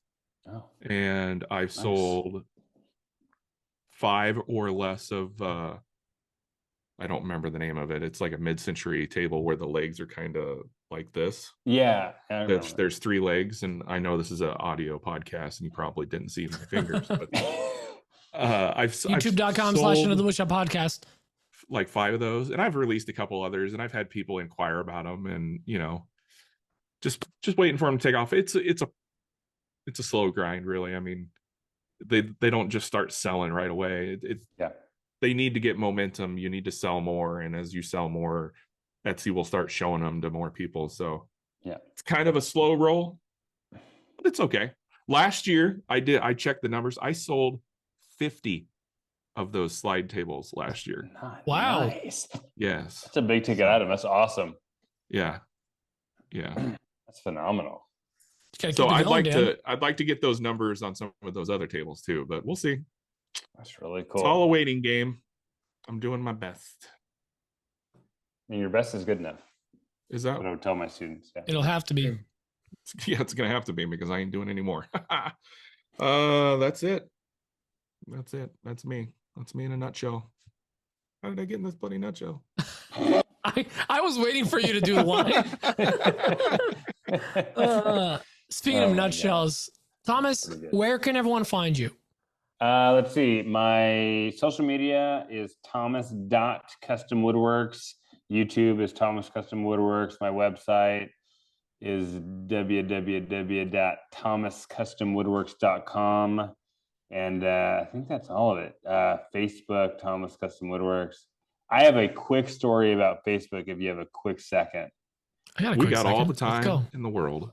and I've sold 5 or less of I don't remember the name of it. It's like a mid-century table where the legs are kind of like this. Yeah, there's 3 legs, and I know this is an audio podcast, and you probably didn't see my fingers, but I've YouTube.com/AnotherWoodshop podcast. Like 5 of those, and I've released a couple others, and I've had people inquire about them, and just waiting for them to take off. It's a slow grind, really. I mean, they don't just start selling right away. They need to get momentum. You need to sell more, and as you sell more, Etsy will start showing them to more people. So it's kind of a slow roll, but it's okay. Last year I checked the numbers. I sold 50 of those slide tables last year. Wow. Nice. Yes. That's a big ticket item. That's awesome. Yeah. That's phenomenal. So I'd like to get those numbers on some of those other tables too, but we'll see. That's really cool. It's all a waiting game. I'm doing my best. And your best is good enough. Is that what I would tell my students? Yeah. It'll have to be. Yeah, it's gonna have to be, because I ain't doing any more. That's it. That's me. That's me in a nutshell. How did I get in this bloody nutshell? I was waiting for you to do the line. Speaking of nutshells, Thomas, where can everyone find you? Let's see. My social media is thomas.customwoodworks. YouTube is Thomas Custom Woodworks. My website is www.thomascustomwoodworks.com. And I think that's all of it. Facebook, Thomas Custom Woodworks. I have a quick story about Facebook if you have a quick second. We got all the time in the world.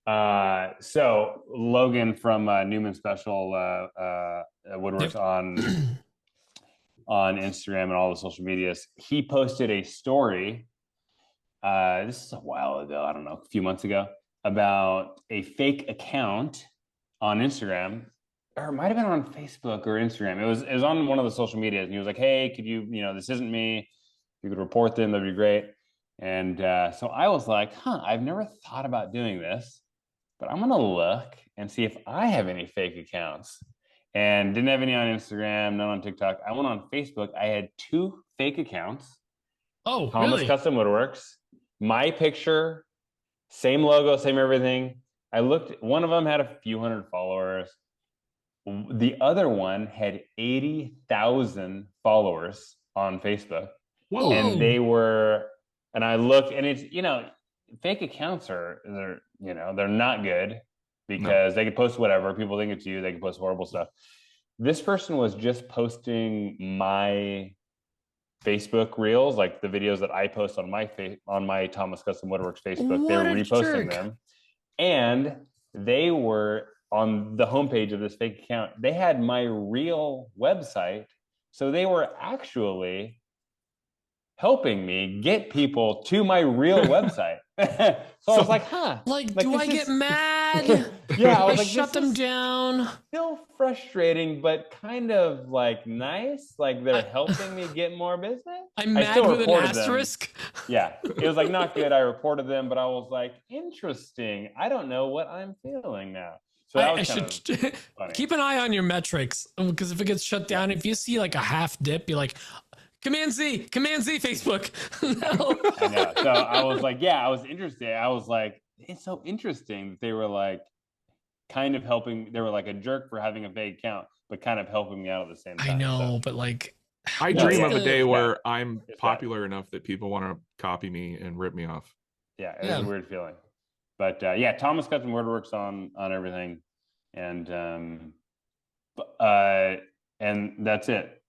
So Logan from Newman Special Woodworks on Instagram and all the social medias, he posted a story. This is a while ago, I don't know, a few months ago, about a fake account on Instagram, or it might have been on Facebook or Instagram. It was on one of the social medias, and he was like, "Hey, could you, this isn't me. If you could report them, that'd be great." And so I was like, I've never thought about doing this, but I'm gonna look and see if I have any fake accounts. And didn't have any on Instagram, none on TikTok. I went on Facebook. I had 2 fake accounts. Oh, Thomas really? Custom Woodworks. My picture, same logo, same everything. I looked. One of them had a few hundred followers. The other one had 80,000 followers on Facebook. Whoa. And and I looked, and it's, fake accounts they're not good, because they could post whatever. People think it's you. They can post horrible stuff. This person was just posting my Facebook reels, like the videos that I post on my Thomas Custom Woodworks Facebook. They were reposting them, and they were on the homepage of this fake account. They had my real website, so they were actually helping me get people to my real website. So I was like, do I get mad? Yeah, I was like, shut them down. Still frustrating, but kind of like nice. Like they're helping me get more business. I'm mad with an asterisk. Yeah, it was like not good. I reported them, but I was like, interesting. I don't know what I'm feeling now. So that was kind of funny. Keep an eye on your metrics, because if it gets shut down, if you see like a half dip, be like, Command Z, Facebook. No. I know. So I was like, I was interested. I was like, it's so interesting that they were like kind of helping. They were like a jerk for having a fake account, but kind of helping me out at the same time. I know, but like, I dream of a day where I'm popular enough that people want to copy me and rip me off. Yeah, it was a weird feeling. But Thomas Custom Woodworks on everything, and that's it.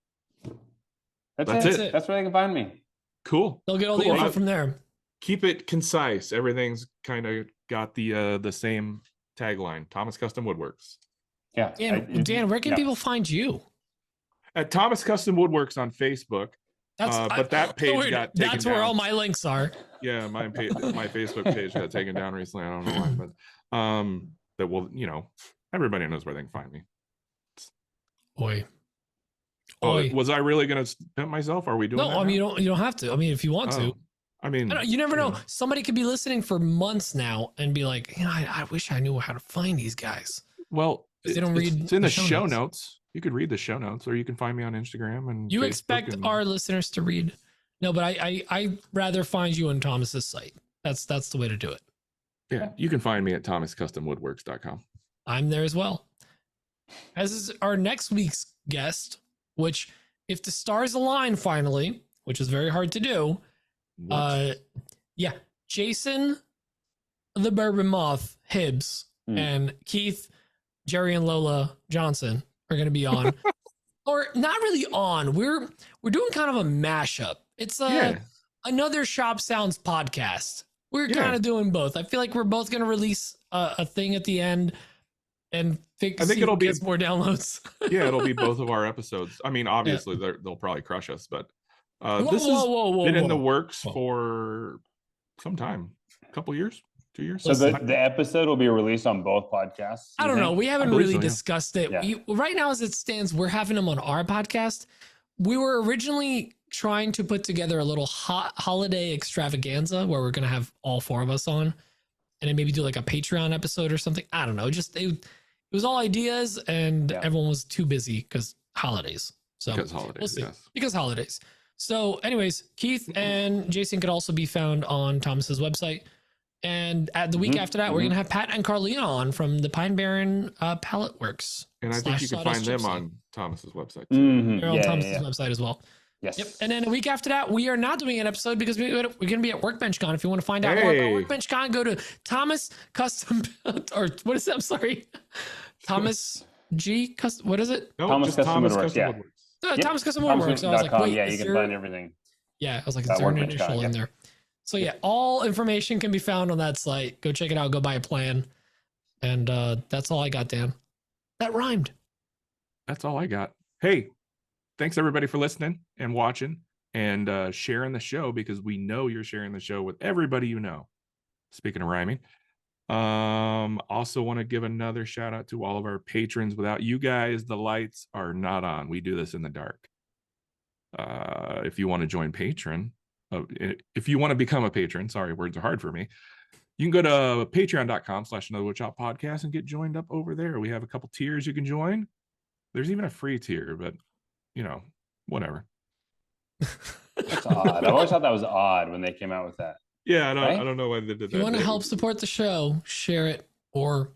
That's it. That's where they can find me. Cool. They'll get all the info from there. Keep it concise. Everything's kind of got the same tagline. Thomas Custom Woodworks. Yeah. Dan, where can people find you? At Thomas Custom Woodworks on Facebook. But that page got taken That's down. where all my links are. Yeah, my Facebook page got taken down recently. I don't know why, but that will, everybody knows where they can find me. Oi. Oh, was I really going to pimp myself? Are we doing that? No, I mean, you don't have to. I mean, if you want to. I mean, You never know. Somebody could be listening for months now and be like, I wish I knew how to find these guys. Well, They don't read it's in the show show notes. notes. You could read the show notes, or you can find me on Instagram and You Facebook expect and... our listeners to read? No, but I rather find you on Thomas's site. That's the way to do it. Yeah, you can find me at thomascustomwoodworks.com. I'm there as well. As is our next week's guest, which, if the stars align finally, which is very hard to do, Jason the Bourbon Moth Hibbs and Keith, Jerry, and Lola Johnson are going to be on. Or not really on. We're doing kind of a mashup. It's another Shop Sounds podcast. We're kind of doing both. I feel like we're both going to release a thing at the end and I think it'll be more downloads. Yeah, it'll be both of our episodes. I mean, obviously they'll probably crush us, but this has been in the works for some time, a couple years, 2 years. So the episode will be released on both podcasts. I don't know. We haven't really discussed it. Yeah. Right now, as it stands, we're having them on our podcast. We were originally trying to put together a little holiday extravaganza where we're going to have all four of us on, and then maybe do like a Patreon episode or something. I don't know. It was all ideas, and everyone was too busy because holidays. So because holidays, we'll see. Yes. Because holidays. So, anyways, Keith and Jason could also be found on Thomas's website. And at the week after that, we're gonna have Pat and Carlina on from the Pine Barren Pallet Works. And I think you can find them on Thomas's website. They're on Thomas's website as well. Yes. Yep. And then a week after that, we are not doing an episode because we're going to be at Workbench Con. If you want to find out more about Workbench Con, go to Thomas Custom, or what is it? I'm sorry. Thomas G. Custom, what is it? No, Thomas Custom Woodworks. Yeah. Thomas Custom Woodworks. So I was like, wait, you can find everything. Yeah. I was like, is there an initial in there? So yeah, all information can be found on that site. Go check it out. Go buy a plan. And that's all I got, Dan. That rhymed. That's all I got. Hey, thanks everybody for listening and watching and sharing the show, because we know you're sharing the show with everybody you know. Speaking of rhyming, also want to give another shout out to all of our patrons. Without you guys, the lights are not on. We do this in the dark. If you want to join Patreon, if you want to become a patron, sorry, words are hard for me. You can go to patreon.com/anotherwoodshop podcast and get joined up over there. We have a couple tiers you can join. There's even a free tier, but whatever. That's odd. I've always thought that was odd when they came out with that. Yeah, I don't know why they did that. If you want to help support the show, share it or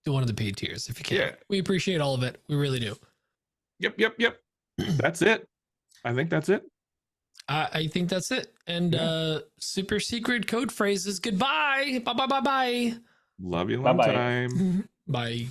do one of the paid tiers if you can. Yeah. We appreciate all of it. We really do. Yep. That's it. I think that's it. I think that's it. And super secret code phrases. Goodbye. Bye. Love you long time. Bye.